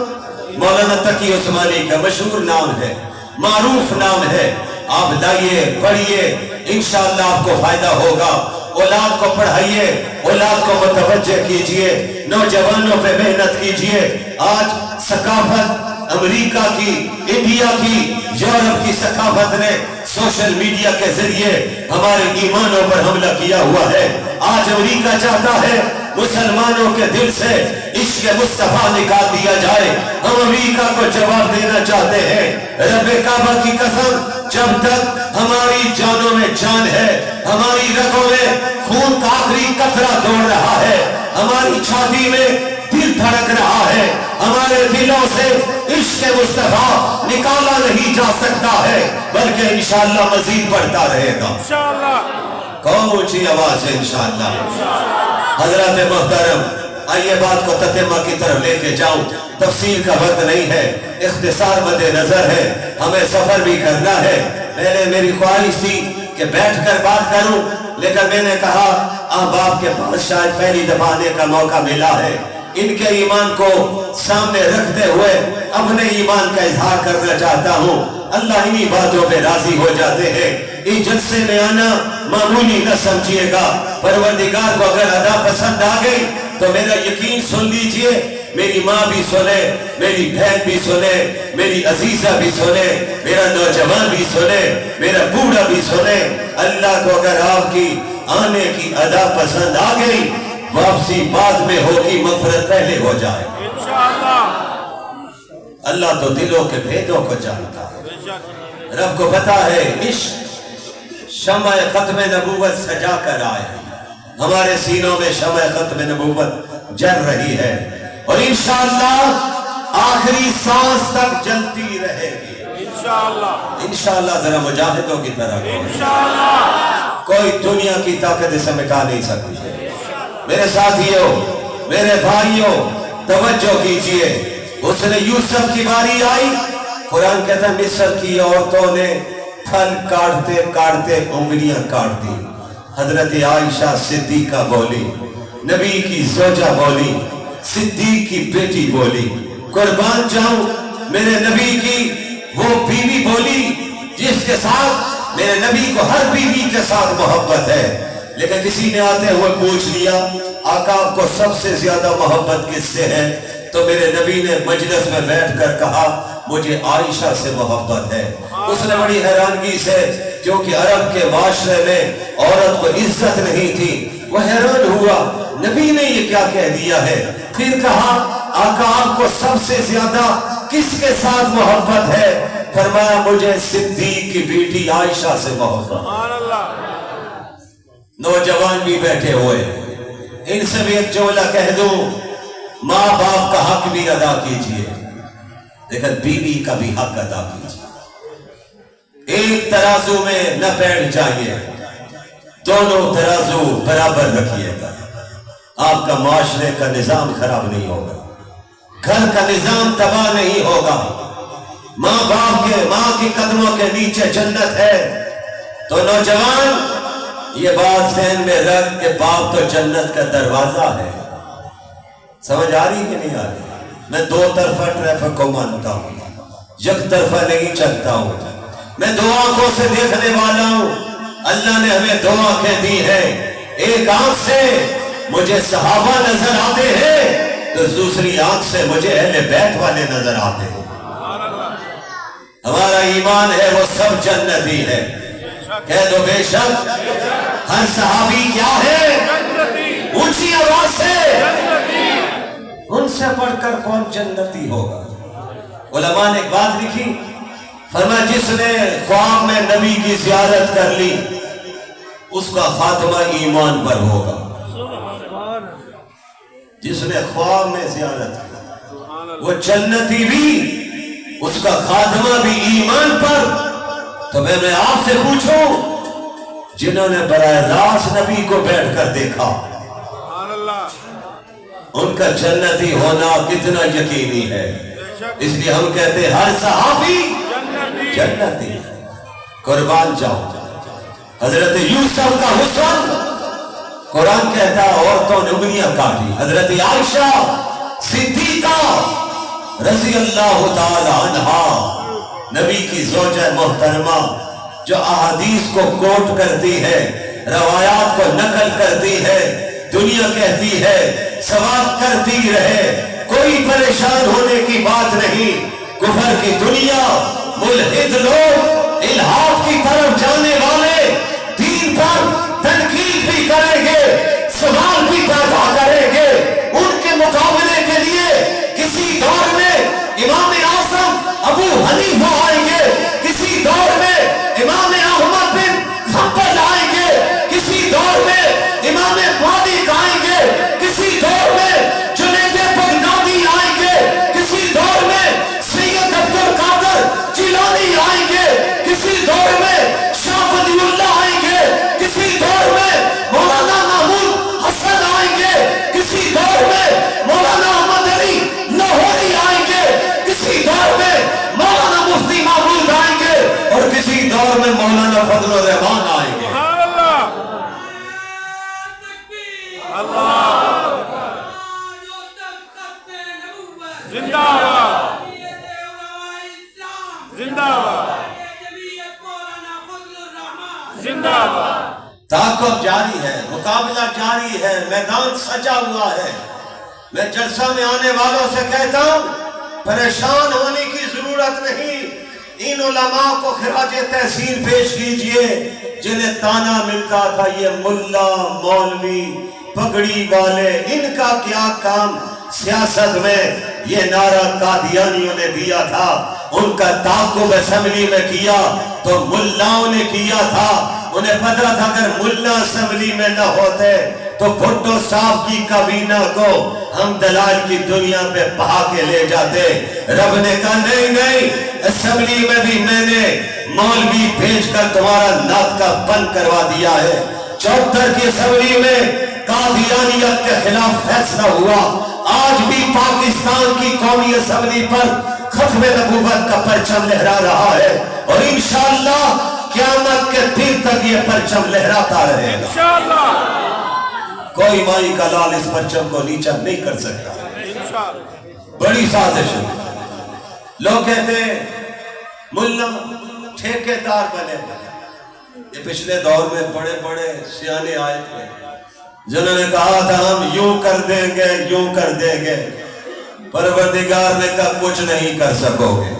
[SPEAKER 2] مولانا تقی عثمانی کا مشہور نام ہے، معروف نام ہے. آپ لائیے پڑھیے، انشاءاللہ آپ کو فائدہ ہوگا. اولاد کو پڑھائیے، اولاد کو متوجہ کیجئے، نوجوانوں پہ محنت کیجئے. آج ثقافت امریکہ کی، انڈیا کی، یورپ کی ثقافت نے سوشل میڈیا کے ذریعے ہمارے ایمانوں پر حملہ کیا ہوا ہے۔ آج امریکہ چاہتا ہے مسلمانوں کے دل سے عشق مصطفیٰ نکال دیا جائے۔ ہم امریکہ کو جواب دینا چاہتے ہیں، رب کعبہ کی قسم، جب تک ہماری جانوں میں جان ہے، ہماری رگوں میں خون کا آخری قطرہ دوڑ رہا ہے، ہماری چھاتی میں دل دھڑک رہا ہے، ہمارے دلوں سے عشق مصطفیٰ نکالا نہیں جا سکتا ہے، بلکہ انشاءاللہ مزید بڑھتا رہے گا
[SPEAKER 3] انشاءاللہ۔
[SPEAKER 2] کون اونچی آواز ہے انشاءاللہ۔ حضرات محترم، آئیے بات کو تتمہ کی طرف لے کے جاؤں، تفصیل کا وقت نہیں ہے، اختصار مد نظر ہے، ہمیں سفر بھی کرنا ہے۔ پہلے میری خواہش تھی کہ بیٹھ کر بات کروں، لیکن میں نے کہا احباب کے پاس شاید پہلی دفعہ آنے کا موقع ملا ہے، ان کے ایمان کو سامنے رکھتے ہوئے اپنے ایمان کا اظہار کرنا چاہتا ہوں۔ اللہ انہی باتوں پہ راضی ہو جاتے ہیں۔ اس جلسے میں آنا معمولی نہ سمجھیے گا، پروردگار کو اگر ادا پسند آ گئی تو میرا یقین سن لیجئے، میری ماں بھی سنے، میری بہن بھی سنے، میری عزیزہ بھی سنے، میرا نوجوان بھی سنے، میرا بوڑھا بھی سنے۔ اللہ کو اگر آپ کی آنے کی ادا پسند آ گئی، واپسی بعد میں ہوگی، مغفرت پہلے ہو جائے۔
[SPEAKER 3] انشاءاللہ۔
[SPEAKER 2] اللہ تو دلوں کے بھیدوں کو جانتا ہے، رب کو پتا ہے عشق شمع ختم نبوت سجا کر آئے، ہمارے سینوں میں شمع ختم نبوت جل رہی ہے، اور انشاءاللہ آخری سانس تک جلتی رہے گی
[SPEAKER 3] انشاءاللہ۔
[SPEAKER 2] انشاءاللہ۔ ذرا مجاہدوں کی طرح
[SPEAKER 3] انشاءاللہ۔
[SPEAKER 2] کوئی دنیا کی طاقت اسے مٹا نہیں سکتی۔ میرے ساتھیوں، میرے بھائیوں، توجہ کیجئے، اس نے یوسف کی باری آئی، قرآن کہتا ہے مصر کی عورتوں نے پھل کاٹتے کاٹتے انگلیاں کاٹ دی۔ حضرت عائشہ صدیقہ بولی، نبی کی زوجہ بولی، صدیق کی بیٹی بولی، قربان جاؤں میرے نبی کی وہ بیوی بولی جس کے ساتھ میرے نبی کو ہر بیوی کے ساتھ محبت ہے، لیکن کسی نے آتے ہوئے پوچھ لیا آقا آپ کو سب سے زیادہ محبت کس سے ہے؟ تو میرے نبی نے مجلس میں بیٹھ کر کہا مجھے عائشہ سے محبت ہے۔ اس نے بڑی حیرانگی سے، کیونکہ عرب کے معاشرے میں عورت کو عزت نہیں تھی، وہ حیران ہوا نبی نے یہ کیا کہہ دیا ہے۔ پھر کہا آقا آپ کو سب سے زیادہ کس کے ساتھ محبت ہے؟ فرمایا مجھے صدیق کی بیٹی عائشہ سے محبت۔
[SPEAKER 3] سبحان اللہ۔
[SPEAKER 2] نوجوان بھی بیٹھے ہوئے، ان سے بھی ایک جملہ کہہ دوں، ماں باپ کا حق بھی ادا کیجئے، لیکن بیوی کا بھی حق ادا کیجئے۔ ایک ترازو میں نہ بیٹھ جائیے، دونوں ترازو برابر رکھیے گا، آپ کا معاشرے کا نظام خراب نہیں ہوگا، گھر کا نظام تباہ نہیں ہوگا۔ ماں باپ کے، ماں کے قدموں کے نیچے جنت ہے۔ تو نوجوان یہ بات ذہن میں رکھ کہ باپ تو جنت کا دروازہ ہے۔ سمجھ آ رہی کہ نہیں آ رہی؟ میں دو طرفہ ٹریفک کو مانتا ہوں، یک طرفہ نہیں چلتا ہوں، میں دو آنکھوں سے دیکھنے والا ہوں۔ اللہ نے ہمیں دو آنکھیں دی ہیں، ایک آنکھ سے مجھے صحابہ نظر آتے ہیں تو دوسری آنکھ سے مجھے اہل بیت والے نظر آتے ہیں۔ ہمارا ایمان ہے وہ سب جنتی ہے، کہہ دو بے شک ہر صحابی کیا ہے؟ اونچی آواز سے ان سے پڑھ کر کون جنتی ہوگا؟ علماء نے ایک بات لکھی، فرمایا جس نے خواب میں نبی کی زیارت کر لی اس کا خاتمہ ایمان پر ہوگا۔ جس نے خواب میں زیارت کی وہ جنتی بھی، اس کا خاتمہ بھی ایمان پر۔ تو میں آپ سے پوچھوں، جنہوں نے براہ راست نبی کو بیٹھ کر دیکھا ان کا جنتی ہونا کتنا یقینی ہے؟ اس لیے ہم کہتے ہیں ہر صحابی جنتی ہے۔ قربان جاؤ حضرت یوسف کا حسن، قرآن کہتا عورتوں نے انگلیاں کاٹی۔ حضرت عائشہ صدیقہ رضی اللہ تعالی عنہا، نبی کی زوجہ محترمہ جو احادیث کو کوٹ کرتی ہے، روایات کو نقل کرتی ہے، دنیا کہتی ہے ثواب کرتی رہے، کوئی پریشان ہونے کی بات نہیں۔ کفر کی دنیا، ملحد لوگ، الہاد کی طرف جانے والے دین پر تنقید بھی کریں گے، سوال بھی پیدا کریں گے۔ ان کے مقابلے کے لیے کسی دور میں امام اعظم ابو حنیفہ آئیں گے، کسی دور میں امام احمد بن حنبل آئیں گے، کسی دور میں امام مالک آئیں گے، کسی دور میں جنید بغدادی آئیں گے، کسی دور میں سید عبد القادر جیلانی آئیں گے، کسی دور میں شاہ ولی اللہ آئیں گے، کسی دور میں مولانا محمود حسن آئیں گے، کسی دور میں مولانا احمد علی لاہوری آئیں گے، کسی دور میں مولانا مفتی محمود آئیں گے، اور کسی دور میں مولانا فضل الرحمان آئیں گے۔
[SPEAKER 3] سبحان اللہ، اللہ زندہ باد، زندہ باد، زندہ باد۔
[SPEAKER 2] تعاقب جاری ہے، مقابلہ جاری ہے، میدان سجا ہوا ہے۔ میں جلسہ میں آنے والوں سے کہتا ہوں پریشان ہونے کی ضرورت نہیں، ان علماء کو خراج تحسین پیش کیجئے جنہیں تانا ملتا تھا یہ ملا مولوی پگڑی والے، ان کا کیا کام سیاست میں؟ یہ نعرہ قادیانیوں نے دیا تھا، ان کا تعاقب اسمبلی میں کیا تو ملاؤں نے کیا تھا۔ انہیں پتہ تھا اگر ملا اسمبلی میں نہ ہوتے تو بھٹو صاحب کی کابینہ کو ہم دلال کی دنیا پہ بہا کے لے جاتے۔ رب نے کہا نہیں نہیں، اسمبلی میں بھی میں نے مولوی بھیج کر تمہارا نعت کا بند کروا دیا ہے۔ 74 کی اسمبلی میں قادیانیت کے خلاف فیصلہ ہوا۔ آج بھی پاکستان کی قومی اسمبلی پر ختم نبوت کا پرچم لہرا رہا ہے، اور انشاءاللہ قیامت کے دن تک یہ پرچم لہراتا رہے گا۔
[SPEAKER 3] انشاءاللہ،
[SPEAKER 2] کوئی مائی کا لال اس پرچم کو نیچا نہیں کر سکتا۔
[SPEAKER 3] انشاءاللہ۔
[SPEAKER 2] بڑی سازش ہے۔ لوگ کہتے ہیں ملا ٹھیکیدار بنے۔ یہ پچھلے دور میں بڑے بڑے سیانے آئے تھے جنہوں نے کہا تھا ہم یوں کر دیں گے، یوں کر دیں گے۔ پروردگار نے کہا کچھ نہیں کر سکو گے۔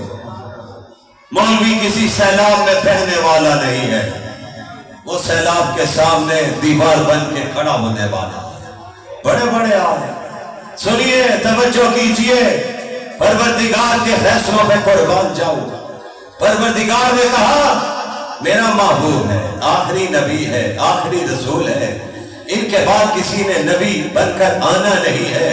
[SPEAKER 2] مولوی کسی سیلاب میں بہنے والا نہیں ہے، وہ سیلاب کے سامنے دیوار بن کے کھڑا ہونے والا ہے۔ بڑے بڑے آئے، سنیے، توجہ کیجئے، پروردگار کے فیصلوں پہ قربان جاؤں۔ پروردگار نے کہا میرا محبوب ہے، آخری نبی ہے، آخری رسول ہے، ان کے بعد کسی نے نبی بن کر آنا نہیں ہے،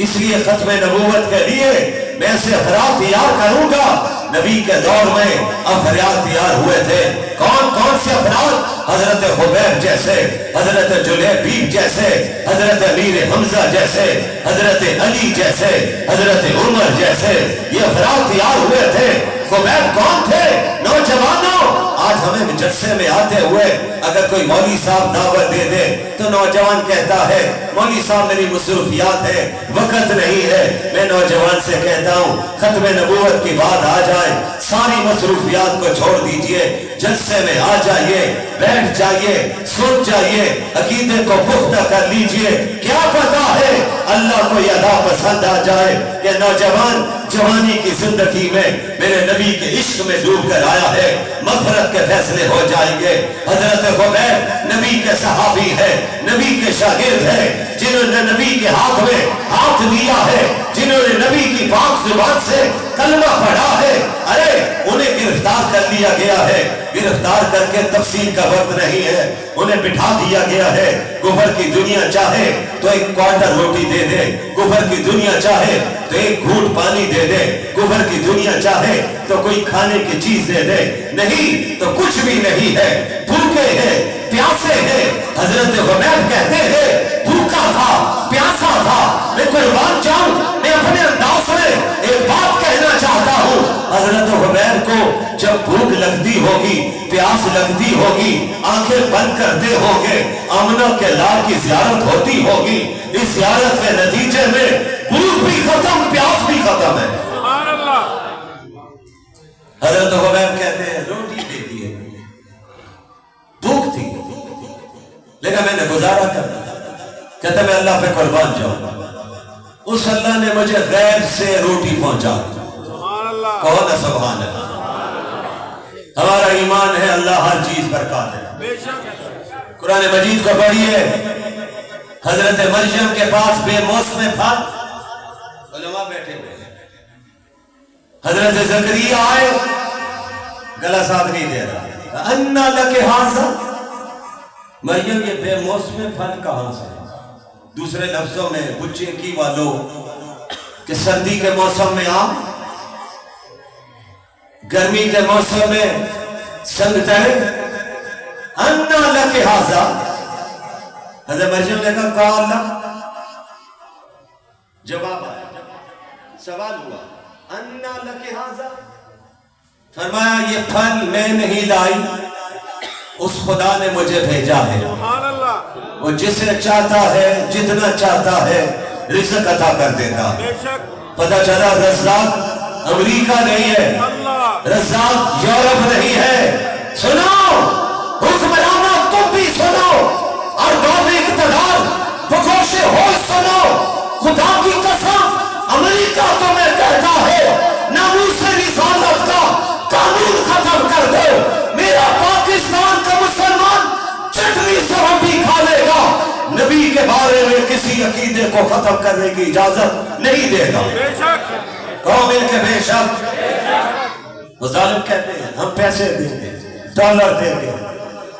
[SPEAKER 2] اس لیے ختم نبوت کے لیے میں اسے افراد تیار کروں گا۔ نبی کے دور میں افراد تیار ہوئے تھے، کون کون سے افراد؟ حضرت حبیب جیسے، حضرت جلیبیب جیسے، حضرت امیر حمزہ جیسے، حضرت علی جیسے، حضرت عمر جیسے، یہ افراد تیار ہوئے تھے۔ حبیب کون تھے؟ نوجوانوں، آج ہمیں جلسے میں آتے ہوئے اگر کوئی مولوی صاحب دعوت دے دے تو نوجوان کہتا ہے مولوی صاحب میری مصروفیات ہے، وقت نہیں ہے۔ میں نوجوان سے کہتا ہوں ختم نبوت کی بات آ جائے، ساری مصروفیات کو چھوڑ دیجئے، جلسے میں آ جائیے، بیٹھ جائیے، سن جائیے، عقیدے کو پختہ کر لیجئے۔ کیا پتا ہے اللہ کو یہ ادا پسند آ جائے کہ نوجوان جوانی کی زندگی میں میرے نبی کے عشق میں ڈوب کر آیا ہے، مغفرت کے فیصلے ہو جائیں گے۔ حضرت حبیب نبی کے صحابی ہے، نبی کے شاگرد ہے، جنہوں نے نبی کے ہاتھ میں ہاتھ دیا ہے، جنہوں نے نبی کی پاک زبان سے کلمہ پڑھا ہے۔ ارے انہیں گرفتار کر لیا گیا ہے، گرفتار کر کے تفصیل کا وقت نہیں ہے، انہیں بٹھا دیا گیا ہے۔ کفر کی دنیا چاہے تو ایک کوارٹر روٹی دے دے، کفر کی دنیا چاہے تو ایک گھونٹ پانی دے دے، کفر کی دنیا چاہے تو کوئی کھانے کی چیز دے دے، نہیں تو کچھ بھی نہیں ہے، بھوکے ہیں، پیاسے ہیں۔ حضرت حبیب کہتے ہیں بھوکا تھا، پیاسا تھا، میں قربان جاؤں، میں اپنے انداز میں ایک بات کہنا چاہتا ہوں۔ حضرت حبیب کو جب بھوک لگتی ہوگی، پیاس لگتی ہوگی، آنکھیں بند کرتے ہوگے، آمنہ کے لال کی زیارت ہوتی ہوگی، اس زیارت کے نتیجے میں بھوک بھی ختم، پیاس بھی ختم ہے۔
[SPEAKER 3] سبحان اللہ۔
[SPEAKER 2] حضرت حبیب کہتے ہیں روٹی دے دیے، بھوک تھی لیکن میں نے گزارا کر دیا، کہتے میں اللہ پہ قربان جاؤں، اس اللہ نے مجھے غیب سے روٹی پہنچا دی۔
[SPEAKER 3] سبحان اللہ۔
[SPEAKER 2] کہو نا سبحان اللہ۔ ہمارا ایمان ہے اللہ ہر چیز پر قادر ہے۔
[SPEAKER 3] بے شک
[SPEAKER 2] قرآن مجید کو پڑھیے، حضرت مریم کے پاس بے موسم پھل، علماء بیٹھے ہوئے ہیں، حضرت زکریا آئے، گلا ساتھ نہیں دے رہا، انا لک ھذا، مریم یہ بے موسم پھل کہاں سے؟ دوسرے لفظوں میں بچے کی والو کہ سردی کے موسم میں آم، گرمی کے موسم میں سنگتر، انا لک ھذا، حضرت مریم نے کہا قال، جواب آیا، سوال ہوا، انا لک ھذا، فرمایا یہ پھل میں نہیں لائی، اس خدا نے مجھے بھیجا ہے،
[SPEAKER 3] سبحان اللہ
[SPEAKER 2] وہ جسے چاہتا ہے جتنا چاہتا ہے رزق عطا کر دیتا ہے۔
[SPEAKER 3] بے شک
[SPEAKER 2] پتہ چلا رزاق امریکہ نہیں ہے،
[SPEAKER 3] اللہ
[SPEAKER 2] رزاق یورپ نہیں ہے۔ سنو حکمرانہ تم بھی سنو، اور باب اقتدار بگوش ہوش سنو، خدا کی قسم امریکہ تمہیں کہتا ہے ناموس رسالت کا قانون ختم کر دو، میرا پاکستان کا مسلمان چٹنی سبب بھی کھا لے گا، نبی کے بارے میں کسی عقیدے کو ختم کرنے کی اجازت نہیں دے گا۔
[SPEAKER 3] بے شک
[SPEAKER 2] کہو مل کے بے شک۔ وہ ظالم کہتے ہیں ہم پیسے دیں گے، ڈالر دیں گے،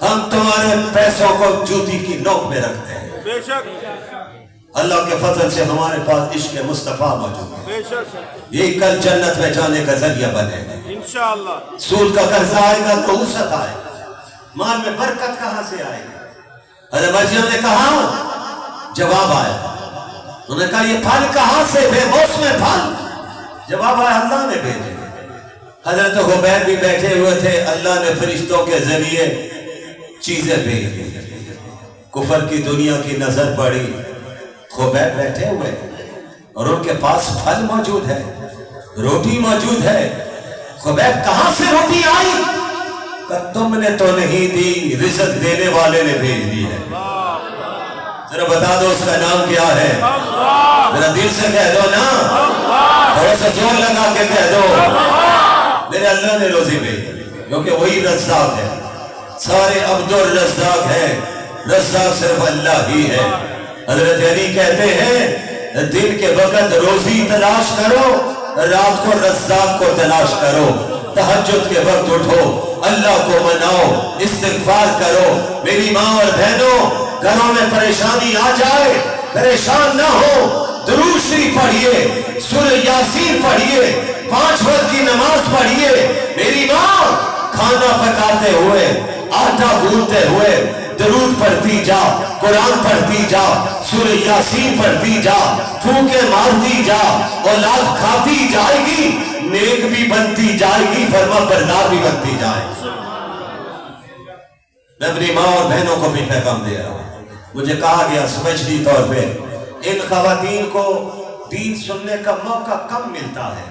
[SPEAKER 2] ہم تمہارے پیسوں کو جوتی کی نوک میں رکھتے ہیں۔
[SPEAKER 3] بے شک
[SPEAKER 2] اللہ کے فضل سے ہمارے پاس عشق مصطفیٰ موجود ہے،
[SPEAKER 3] بے شک
[SPEAKER 2] یہ کل جنت میں جانے کا ذریعہ بنے گا۔
[SPEAKER 3] انشاءاللہ
[SPEAKER 2] سود کا قرضہ آئے گا، نحوست آئے گا، مال میں برکت کہاں سے آئے گی؟ حضرت مریم نے کہا، جواب آیا، انہوں نے کہا یہ پھل کہاں سے؟ بے موسم پھل، جواب آیا اللہ نے بھیجے۔ حضرت حبیب بھی بیٹھے ہوئے تھے، اللہ نے فرشتوں کے ذریعے چیزیں بھیج دی، کفر کی دنیا کی نظر پڑی، حبیب بیٹھے ہوئے اور ان کے پاس پھل موجود ہے، روٹی موجود ہے۔ حبیب کہاں سے روٹی آئی؟ کہ تم نے تو نہیں دی، رزق دینے والے نے بھیج دی ہے۔ ذرا بتا دو اس کا نام کیا ہے؟ ذرا دل سے کہہ دو نا، تھوڑا سا زور لگا کے کہہ دو، میرے اللہ نے روزی بھیجی، کیونکہ وہی رزاق ہے، سارے عبد الرزاق ہے، رزاق صرف اللہ ہی ہے۔ حضرت علی کہتے ہیں دن کے وقت روزی تلاش کرو، رات کو رزاق کو تلاش کرو، تہجد کے وقت اٹھو، اللہ کو مناؤ، استغفار کرو۔ میری ماں اور بہنوں، گھروں میں پریشانی آ جائے پریشان نہ ہو، درود شریف پڑھیے، سورہ یاسین پڑھیے، 5 وقت کی نماز پڑھیے۔ میری ماں کھانا پکاتے ہوئے، آٹا گوندتے ہوئے درود پڑھتی جا، قرآن پڑھتی جا، سورہ یاسین پڑھتی جا، پھونکے مارتی جا، اولاد کھاتی جائے گی، نیک بھی بنتی جائے گی، فرما بردار بھی بنتی جائے گی۔ میں اپنی ماں اور بہنوں کو بھی پیغام دے رہا ہوں، مجھے کہا گیا سمجھتی طور پہ ان خواتین کو دین سننے کا موقع کم ملتا ہے،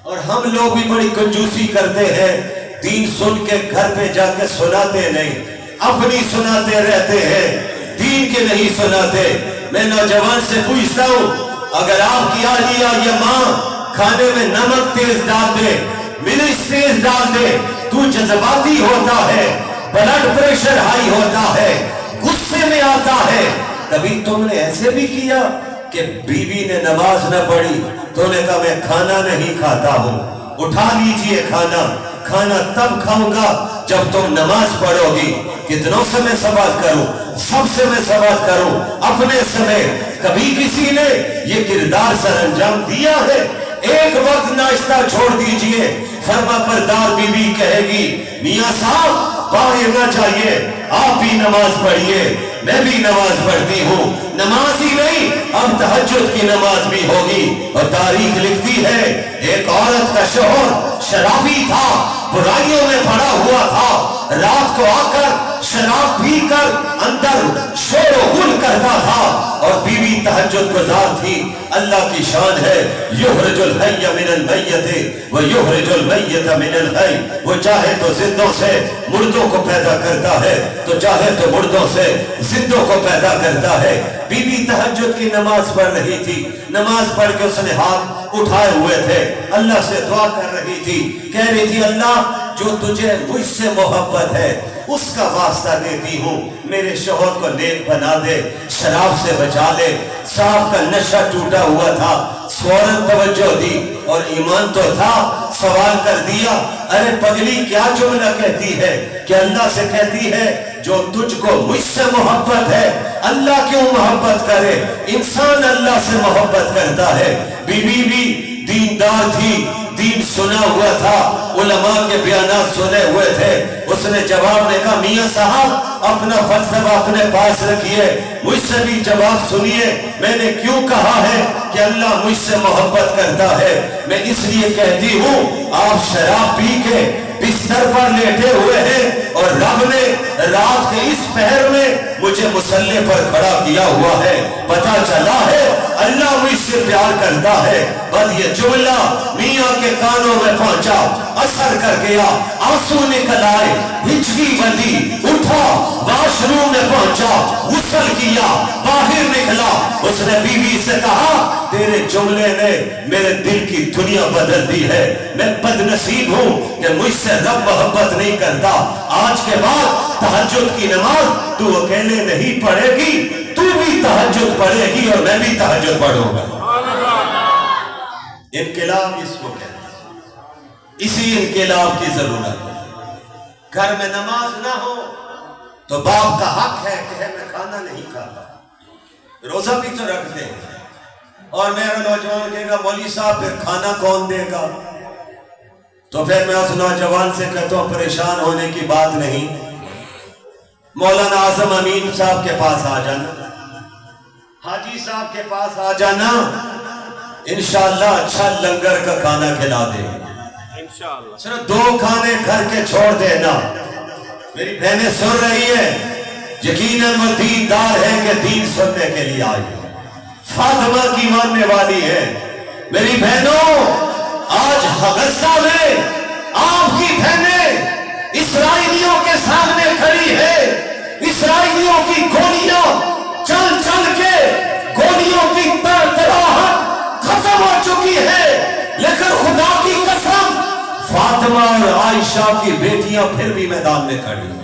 [SPEAKER 2] اور ہم لوگ بھی بڑی کنجوسی کرتے ہیں، دین سن کے گھر پہ جا کے سناتے نہیں، اپنی سناتے رہتے ہیں، دین کے نہیں سناتے۔ میں نوجوان سے پوچھتا ہوں، اگر آپ کی اہلیہ یا ماں کھانے میں نمک تیز ڈال دے، مرچ تیز ڈال دے، تو جذباتی ہوتا ہے، بلڈ پریشر ہائی ہوتا ہے، غصے میں آتا ہے، کبھی تم نے ایسے بھی کیا کہ بیوی نے نماز نہ پڑھی تو نے کہا میں کھانا نہیں کھاتا ہوں، اٹھا لیجئے کھانا، کھانا تب کھاؤں گا جب تم نماز پڑھو گی۔ کتنوں سے میں سوال کروں، سب سے میں سوال کروں، اپنے سمیت کبھی کسی نے یہ کردار سر انجام دیا ہے؟ ایک وقت ناشتہ چھوڑ دیجئے، فرما بردار بیوی کہے گی میاں صاحب باہر نہ جائیے، آپ بھی نماز پڑھیے، میں بھی نماز پڑھتی ہوں، نماز ہی نہیں اب تہجد کی نماز بھی ہوگی۔ اور تاریخ لکھتی ہے ایک عورت کا شوہر شرابی تھا، برائیوں میں پڑا ہوا تھا، رات کو آ کر شراب پی کر اندر شور و غل کرتا تھا، اور بیوی تہجد گزار تھی۔ اللہ کی شان ہے یخرج الحی من المیت و یخرج المیت من الحی، وہ چاہے تو زندوں سے مردوں کو پیدا کرتا ہے، تو چاہے تو مردوں سے زندوں کو پیدا کرتا ہے۔ بی بی تہجد کی نماز پڑھ رہی تھی، نماز پڑھ کے اس نے ہاتھ اٹھائے ہوئے تھے، اللہ سے دعا کر رہی تھی، کہہ رہی تھی اللہ جو تجھے مجھ سے محبت ہے اس کا واسطہ دیتی ہوں، میرے شوہر کو نیک بنا دے، شراب سے بچا لے، صاحب کا نشہ ٹوٹا ہوا تھا، فوراً توجہ دی اور ایمان تو تھا، سوال کر دیا ارے پگلی کیا جملہ کہتی ہے کہ اللہ سے کہتی ہے جو تجھ کو مجھ سے محبت ہے اللہ کیوں محبت کرے، انسان اللہ سے محبت کرتا ہے۔ بی بی بھی دیندار تھی، دین سنا ہوا تھا، علماء کے بیانات سنے ہوئے تھے، اس نے جواب میں کہا میاں صاحب اپنا فلسفہ اپنے پاس رکھیے، مجھ سے بھی جواب سنیے، میں نے کیوں کہا ہے کہ اللہ مجھ سے محبت کرتا ہے، میں اس لیے کہتی ہوں آپ شراب پی کے بستر پر لیٹے ہوئے ہیں اور رب نے رات کے اس پہر میں مجھے مسلح پر کھڑا کیا ہوا ہے، پتہ چلا ہے اللہ مجھ سے پیار کرتا ہے۔ بس یہ جملہ میاں کے کانوں میں پہنچا، اثر کر گیا، آنسو نکل آئے، ہچکی بندی، اٹھا، واش روم میں پہنچا، غسل کیا، باہر نکلا، اس نے بی بی سے کہا تیرے جملے نے میرے دل کی دنیا بدل دی ہے، میں بد نصیب ہوں کہ مجھ سے رب محبت نہیں کرتا، آج کے بعد تہجد کی نماز تو اکیلے نہیں پڑھے گی، تو بھی تہجد پڑھے گی اور میں بھی تہجد پڑھوں گا۔ انقلاب اس کو کہتے ہیں، اسی انقلاب کی ضرورت ہے۔ گھر میں نماز نہ ہو تو باپ کا حق ہے کہ میں کھانا نہیں کھاتا، روزہ بھی تو رکھتے ہیں، اور میرا نوجوان کہے گا مولوی صاحب پھر کھانا کون دے گا؟ تو پھر میں اس نوجوان سے کہتا ہوں پریشان ہونے کی بات نہیں، مولانا اعظم امین صاحب کے پاس آ جانا، حاجی صاحب کے پاس آ جانا، انشاءاللہ اچھا لنگر کا کھانا کھلا دے، صرف 2 کھانے گھر کے چھوڑ دینا۔ میری بہنیں سن رہی ہیں، یقیناً وہ دیندار ہے کہ دین سننے کے لیے آئی ہے، فاطمہ کی ماننے والی ہے۔ میری بہنوں آج غزہ میں آپ کی بہنیں اسرائیلیوں کے سامنے کھڑی ہے، اسرائیلیوں کی گولیاں چل چل کے گولیوں کی تڑتڑاہٹ ختم ہو چکی ہے، لیکن خدا کی قسم فاطمہ اور عائشہ کی بیٹیاں پھر بھی میدان میں کھڑی ہیں۔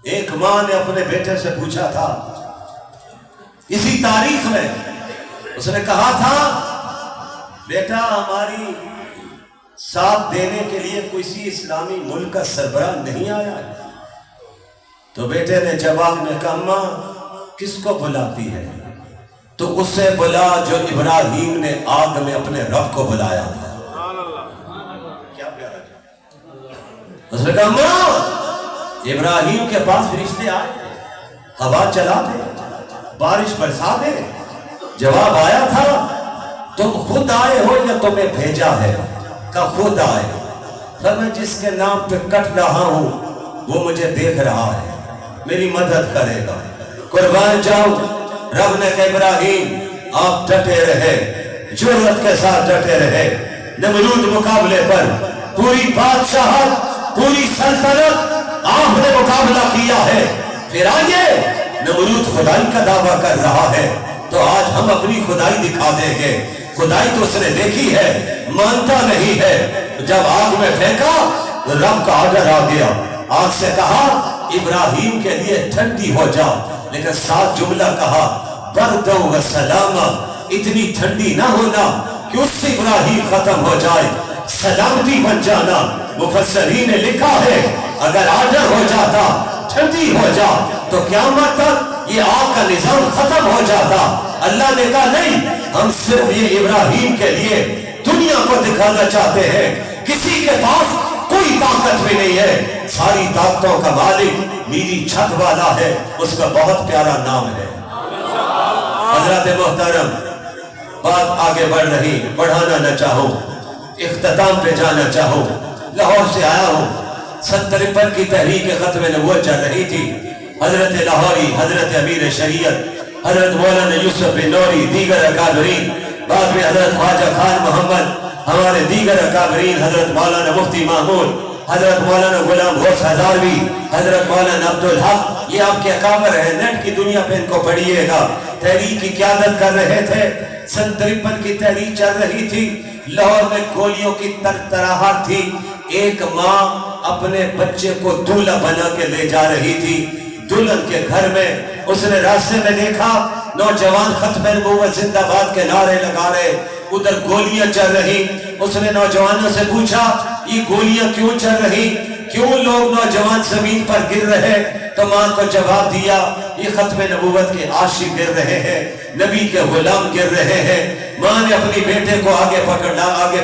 [SPEAKER 2] ایک ماں نے اپنے بیٹے سے پوچھا تھا اسی تاریخ میں، اس نے کہا تھا بیٹا ہماری ساتھ دینے کے لیے کسی اسلامی ملک کا سربراہ نہیں آیا ہے؟ تو بیٹے نے جواب میں کہا ماں کس کو بلاتی ہے؟ تو اسے بلا جو ابراہیم نے آگ میں اپنے رب کو بلایا تھا۔ کیا پیارا جا، اس نے کہا ماں ابراہیم کے پاس فرشتے آئے، ہوا چلا دے، بارش برسا دے، جواب آیا تھا تم خود آئے ہو یا تمہیں بھیجا ہے؟ کہ خود آئے، پھر میں جس کے نام پہ کٹ رہا ہوں وہ مجھے دیکھ رہا ہے، میری مدد کرے گا، قربان جاؤ۔ رب نے کہا ابراہیم آپ ڈٹے رہے، جرأت کے ساتھ ڈٹے رہے، نمرود مقابلے پر پوری بادشاہت پوری سلطنت آپ نے مقابلہ کیا ہے، پھر آئیے نمرود خدائی کا دعویٰ کر رہا ہے تو آج ہم اپنی خدائی دکھا دیں گے۔ خدائی تو اس نے دیکھی ہے، مانتا نہیں ہے، جب آگ میں پھینکا رب کا آرڈر آ گیا، آگ سے کہا ابراہیم کے لیے ٹھنڈی ہو جا، لیکن ساتھ جملہ کہا برد و سلامہ، اتنی ٹھنڈی نہ ہونا کہ اس سے ابراہیم ختم ہو جائے، سلامتی بن جانا۔ مفسرین نے لکھا ہے اگر آرڈر ہو جاتا ٹھنڈی ہو جا تو قیامت تک یہ آگ کا نظام ختم ہو جاتا۔ اللہ نے کہا نہیں، ہم صرف یہ ابراہیم کے لیے دنیا کو دکھانا چاہتے ہیں، کسی کے پاس کوئی طاقت بھی نہیں ہے، ساری طاقتوں کا مالک نیلی چھت والا ہے، اس کا بہت پیارا نام ہے۔ حضرات محترم بات آگے بڑھ رہی، بڑھانا نہ چاہوں، اختتام پہ جانا چاہوں، لاہور سے آیا ہوں، 57 کی تحریک ختم نبوت چل رہی تھی، حضرت لاہوری، حضرت امیر شریعت، حضرت مولانا یوسف بن نوری، دیگر اکابرین، بعد میں حضرت خواجہ خان محمد، ہمارے دیگر اکابرین، حضرت مولانا مفتی محمود، حضرت مولانا غلام غوث ہزاروی، حضرت مولانا عبدالحق، یہ آپ کے اکابر ہیں، نیٹ کی دنیا پہ ان کو پڑھیے گا، تحریک کی قیادت کر رہے تھے۔ سن 53 کی تحریک چل رہی تھی، لاہور میں گولیوں کی ترتراہٹ تھی، ایک ماں اپنے بچے کو دولہا بنا کے لے جا رہی تھی دلہن کے گھر میں۔ اس نے راستے میں دیکھا نوجوان ختم نبوت زندہ باد کے نعرے لگا رہے، ادھر گولیاں چل رہی۔ اس نے نوجوانوں سے پوچھا یہ گولیاں کیوں چل رہی، کیوں لوگ نوجوان زمین پر گر رہے؟ تو ماں کو جواب دیا یہ ختم نبوت کے عاشق گر رہے ہیں، نبی کے غلام گر رہے ہیں۔ ماں نے اپنی بیٹے کو آگے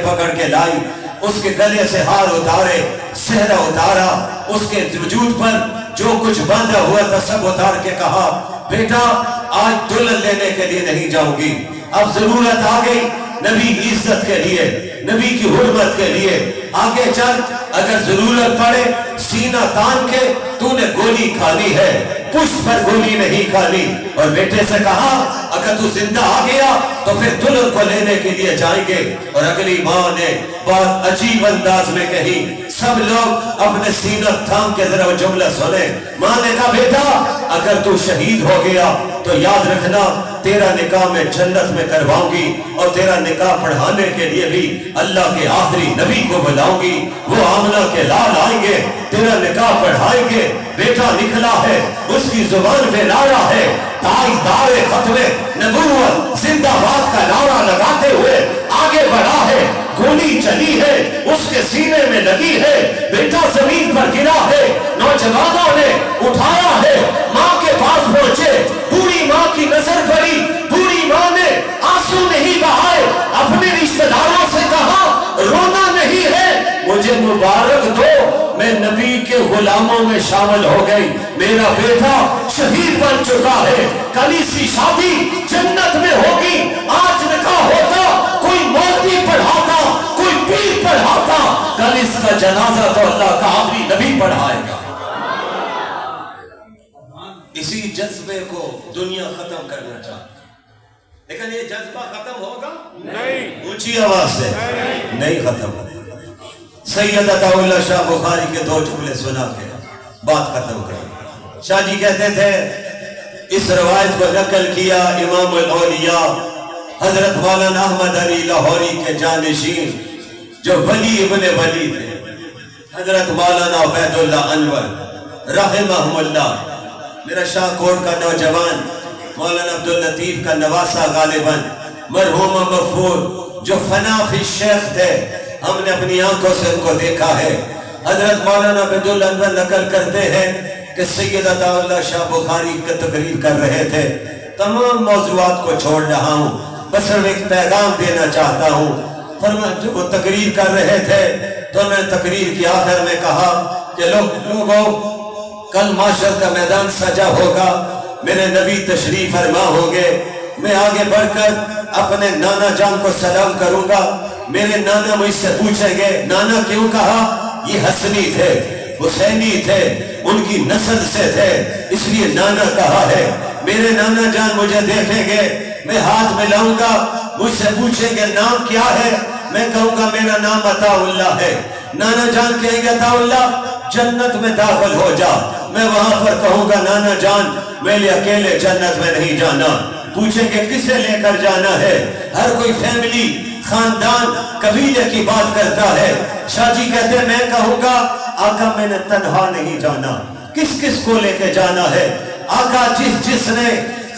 [SPEAKER 2] پکڑ کے لائی، اس کے گلے سے ہار اتارے، صحرا اتارا، اس کے وجود پر جو کچھ باندھا ہوا تھا سب اتار کے کہا بیٹا آج دلہن لینے کے لیے نہیں جاؤں گی، اب ضرورت آ گئی نبی کی عزت کے لیے، نبی کی حرمت کے لیے، آگے چل، اگر ضرورت پڑے سینہ تان کے تو نے گولی کھانی ہے، پشت پر گولی نہیں کھانی۔ اور بیٹے سے کہا اگر تو زندہ آ گیا تو پھر دلہن کو لینے کے لیے جائیں گے۔ اور اگلی ماں نے بہت عجیب انداز میں کہی، سب لوگ اپنے سینہ تھام کے ذرا وہ جملہ سنیں۔ ماں نے کہا بیٹا اگر تو شہید ہو گیا تو یاد رکھنا تیرا نکاح میں جنت میں کرواؤں گی، اور تیرا نکاح پڑھانے کے لیے بھی اللہ کے آخری نبی کو بلاؤں گی، وہ آمنہ کے لال آئیں گے، تیرا نکاح پڑھائیں گے۔ بیٹا نکلا ہے، اس کی زبان پہ نعرہ ہے، تاجدار ختم نبوت زندہ باد کا نعرہ لگاتے ہوئے آگے بڑھا ہے، گولی چلی ہے، اس کے سینے میں لگی ہے، بیٹا زمین پر گرا ہے، نوجوانوں نے اٹھایا ہے، ماں کے پاس پہنچے، بوڑھی ماں کی نظر پڑی، بوڑھی ماں نے آنسو نہیں بہائے، اپنے رشتہ داروں سے کہا رونا نہیں ہے، مجھے مبارک دو، میں نبی کے غلاموں میں شامل ہو گئی، میرا بیٹا شہید بن چکا ہے، کل اس کی شادی جنت میں ہوگی، آج نکاح ہوتا کوئی مولوی پڑھاتا، کوئی پیر پڑھاتا، کل اس کا جنازہ تو اللہ کا آخری نبی پڑھائے گا۔ اسی جذبے کو دنیا ختم کرنا چاہتی، لیکن یہ جذبہ ختم ہوگا نہیں، اونچی آواز سے نہیں ختم ہوگا۔ سید عطا اللہ شاہ بخاری کے دو جملے سنا کے بات ختم کریں۔ شاہ جی کہتے تھے اس روایت کو نقل کیا امام الاولیاء حضرت مولانا احمد علی لاہوری کے جانشین جو ولی ابن ولی تھے، حضرت مولانا عبید اللہ انور رحمہ اللہ، میرا شاہ کوٹ کا نوجوان مولانا عبداللطیف کا نواسہ غالباً، مرحوم مغفور جو فنا فی الشیخ تھے، ہم نے اپنی آنکھوں سے ان کو دیکھا ہے۔ حضرت مولانا عبید اللہ انور نقل کرتے ہیں کہ سید عطا اللہ شاہ بخاری کا تقریر کر رہے تھے، تمام موضوعات کو چھوڑ رہا ہوں، بس ایک پیغام دینا چاہتا ہوں۔ فرمایا جب وہ تقریر کر رہے تھے تو میں تقریر کی آخر میں کہا کہ لوگوں کل معاشر کا میدان سجا ہوگا، میرے نبی تشریف فرما ہوں گے، میں آگے بڑھ کر اپنے نانا جان کو سلام کروں گا، میرے نانا مجھ سے پوچھیں گے نانا کیوں کہا، یہ حسنی تھے، حسینی تھے، ان کی نسل سے تھے اس لیے نانا کہا ہے۔ میرے نانا جان مجھے دیکھیں گے، میں ہاتھ ملاؤں گا، مجھ سے پوچھیں گے نام کیا ہے، میں کہوں گا میرا نام عطا اللہ ہے۔ نانا جان کہیں گے عطا اللہ جنت میں داخل ہو جا، میں وہاں پر کہوں گا نانا جان میرے اکیلے جنت میں نہیں جانا، پوچھیں گے کسے لے کر جانا ہے، ہر کوئی فیملی خاندان قبیلے کی بات کرتا ہے۔ شاہ جی کہتے ہیں میں کہوں گا آقا میں نے تنہا نہیں جانا، کس کس کو لے کے جانا ہے، آقا جس نے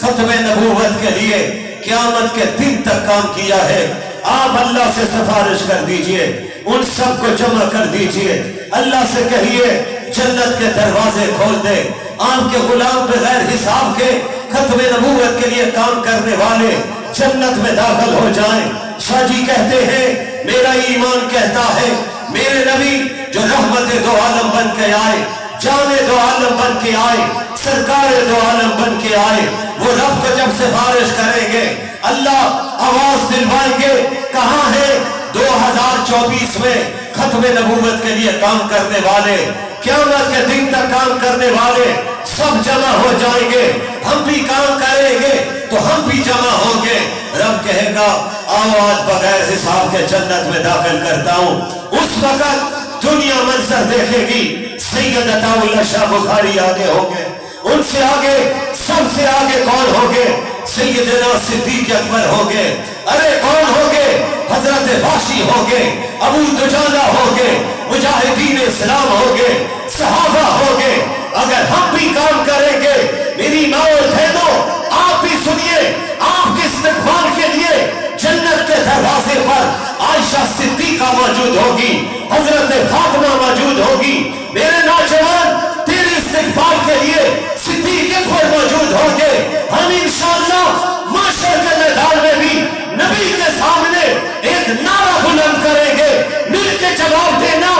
[SPEAKER 2] ختم نبوت کے لیے قیامت کے دن تک کام کیا ہے، آپ اللہ سے سفارش کر دیجئے، ان سب کو جمع کر دیجئے، اللہ سے کہیے جنت کے دروازے کھول دے، آپ کے غلام بغیر حساب کے ختم نبوت کے لیے کام کرنے والے جنت میں داخل ہو جائیں۔ شاہ جی کہتے ہیں میرا ایمان کہتا ہے میرے نبی جو رحمت دو عالم بن کے آئے، جان دو عالم بن کے آئے، سرکار دو عالم بن کے آئے، وہ رب کو جب سفارش کریں گے اللہ آواز دلوائیں گے کہاں ہے 2024 میں ختم نبوت کے لیے کام کرنے والے، قیامت کے دن تک کام کرنے والے سب جمع ہو جائیں گے، ہم بھی کام کریں گے تو ہم بھی جمع ہوں گے۔ رب کہے گا آؤ آج بغیر حساب کے جنت میں داخل کرتا ہوں۔ اس وقت دنیا منظر نظر دیکھے گی سید عطا اللہ شاہ بخاری آگے ہوں گے، ان سے آگے سب سے آگے کون ہوگے؟ سیدنا صدیق اکبر ہوگے، ارے کون ہوگے؟ حضرت واشی ہوگے، ابو دجانہ ہوگے، مجاہدین اسلام ہوگے، صحابہ ہوگے۔ اگر ہم بھی کام کریں گے میری ماں اور بہنوں، آپ بھی سنیے، آپ کے استقبال کے لیے جنت کے دروازے پر عائشہ صدیقہ موجود ہوگی، حضرت فاطمہ موجود ہوگی۔ میرے نوجوان، تیرے استقبال کے لیے صدیق اکبر موجود ہوں گے۔ ہم انشاءاللہ معاشر کے میدان میں بھی نبی کے سامنے ایک نعرہ بلند کریں گے، مل کے جواب دینا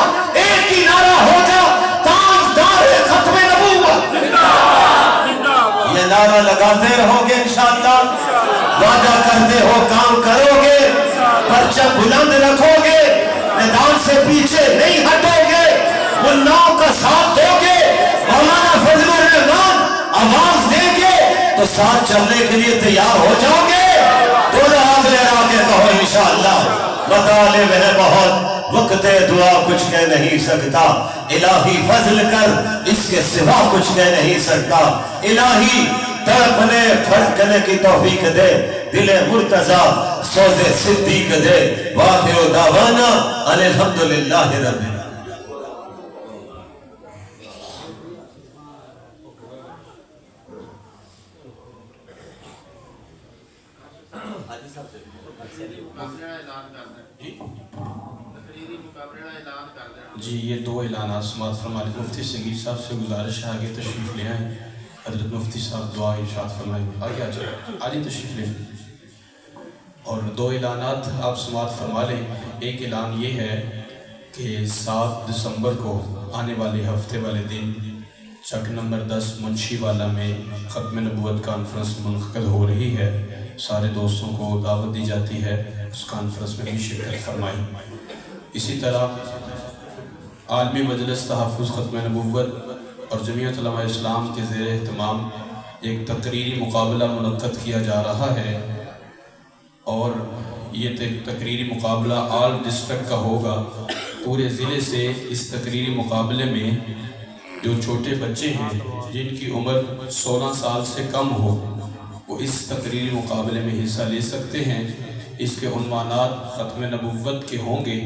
[SPEAKER 2] ایک ہی نعرہ ہوگا، تاجدار ختم نبوت۔ یہ نعرہ لگاتے رہو گے انشاءاللہ، وعدہ کرتے ہو کام کرو گے، پرچم بلند رکھو گے، میدان سے پیچھے نہیں ہٹو گے، ملاؤں کا ساتھ دو گے، مولانا فضل الرحمان آواز دیں گے تو ساتھ چلنے کے لیے تیار ہو جاؤ گے۔ دونوں ہاتھ لہرا کے کہو انشاءاللہ۔ مطالب ہے بہت، وقت دعا کچھ کہہ نہیں سکتا، الہی فضل کر اس کے سوا کچھ کہہ نہیں سکتا، الہی تڑپنے پھڑکنے کی توفیق دے، دل مرتضی سوز صدیق دے۔ وآخر دعوانا ان الحمدللہ رب العالمین۔
[SPEAKER 1] جی یہ دو اعلانات سماعت فرما لیں۔ مفتی سنگیر صاحب سے گزارش ہے آگے تشریف لے آئیں، حضرت مفتی صاحب دعا ارشاد فرمائیں، آگے آ جائیں، آجیں تشریف لیں۔ اور دو اعلانات آپ سماعت فرما لیں۔ ایک اعلان یہ ہے کہ 7 دسمبر کو آنے والے ہفتے والے دن چک نمبر 10 منشی والا میں ختم نبوت کانفرنس منعقد ہو رہی ہے، سارے دوستوں کو دعوت دی جاتی ہے، اس کانفرنس میں بھی شرکت فرمائیں۔ اسی طرح عالمی مجلس تحفظ ختم نبوت اور جمعیت علماء اسلام کے زیر اہتمام ایک تقریری مقابلہ منعقد کیا جا رہا ہے، اور یہ تقریری مقابلہ آل ڈسٹرکٹ کا ہوگا۔ پورے ضلع سے اس تقریری مقابلے میں جو چھوٹے بچے ہیں جن کی عمر 16 سال سے کم ہو وہ اس تقریری مقابلے میں حصہ لے سکتے ہیں۔ اس کے عنوانات ختم نبوت کے ہوں گے،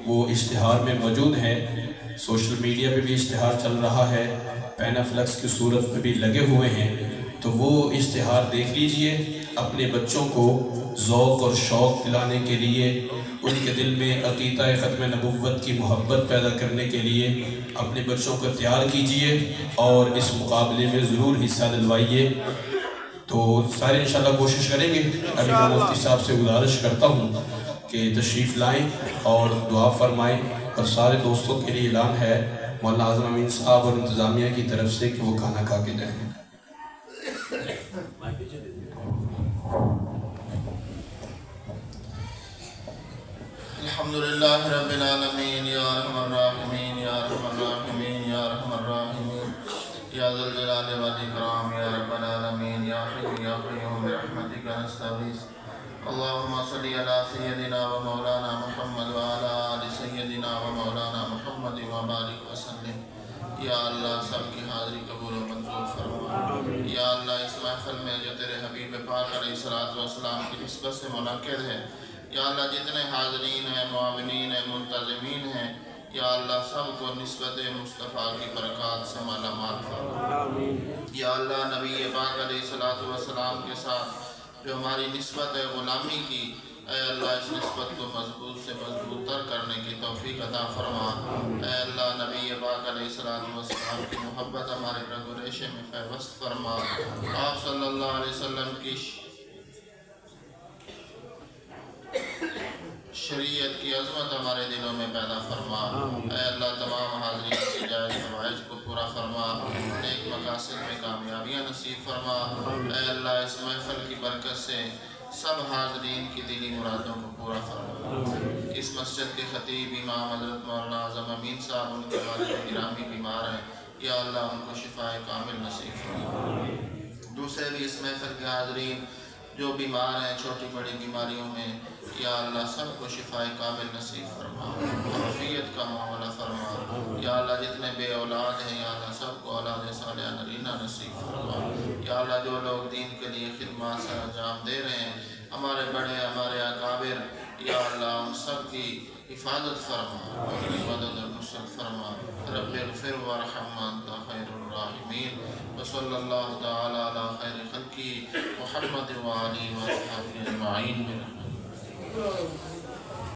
[SPEAKER 1] وہ اشتہار میں موجود ہیں، سوشل میڈیا پہ بھی اشتہار چل رہا ہے، پین فلیکس کی صورت میں بھی لگے ہوئے ہیں، تو وہ اشتہار دیکھ لیجئے۔ اپنے بچوں کو ذوق اور شوق دلانے کے لیے، ان کے دل میں عقیدہ ختم نبوت کی محبت پیدا کرنے کے لیے اپنے بچوں کو تیار کیجئے اور اس مقابلے میں ضرور حصہ دلوائیے۔ تو سارے انشاءاللہ کوشش کریں گے۔ ابھی میں مفتی صاحب سے گزارش کرتا ہوں کہ تشریف لائیں اور دعا فرمائیں، اور سارے دوستوں کے لیے اعلان ہے مولانا اعظم امین صاحب اور انتظامیہ کی طرف سے کہ وہ کھانا کھا کے جائیں۔
[SPEAKER 4] الحمدللہ رب العالمین، یا ارحم الراحمین، یا ارحم الراحمین، یا ارحم الراحمین، یا ذا الجلال والاکرام، یا رب العالمین، یا حی یا قیوم برحمتک نستغیث۔ اللہم صلی علی سیدنا و مولانا محمد و علی آل سیدنا و مولانا محمد و بارک وسلم۔ یا اللہ سب کی حاضری قبول و منظور فرما۔ یا اللہ اس محفل میں جو تیرے حبیب پاک علیہ السلام کی نسبت سے منعقد ہے، یا اللہ جتنے حاضرین ہیں، معاونین ہیں، منتظمین ہیں، یا اللہ سب کو نسبت مصطفیٰ کی برکات سے مالا مال فرما۔ یا اللہ نبی پاک علیہ السلام کے ساتھ جو ہماری نسبت ہے غلامی کی، اے اللہ اس نسبت کو مضبوط سے مضبوط تر کرنے کی توفیق عطا فرما۔ اے اللہ نبی پاک علیہ السلام کی محبت ہمارے رگ و ریشے میں پیوست فرما۔ آپ صلی اللہ علیہ وسلم کی شریعت کی عظمت ہمارے دلوں میں پیدا فرما۔ اے اللہ تمام حاضرین کی جائز حوائج کو پورا فرما، نیک مقاصد میں کامیابیاں نصیب فرما۔ اے اللہ اس محفل کی برکت سے سب حاضرین کی دلی مرادوں کو پورا فرما۔ اس مسجد کے خطیب امام حضرت مولانا اعظم امین صاحب، ان کے والد گرامی بیمار ہیں، یا اللہ ان کو شفاء کامل نصیب فرما۔ دوسرے بھی اس محفل کے حاضرین جو بیمار ہیں چھوٹی بڑی بیماریوں میں، یا اللہ سب کو شفاء کامل نصیب فرما، عافیت کا معاملہ فرما۔ یا یا اللہ جو لوگ دین کے لیے خدمات سر انجام دے رہے ہیں، ہمارے بڑے ہمارے اکابر، یا اللہ ان سب کی حفاظت فرما اور ان کی مدد اور نصرت فرما۔ رب اغفر وارحم وانت خیر الراحمین، وصلی اللہ تعالی علی خیر خلقی محمد وآلہ وصحبہ اجمعین برحمتک۔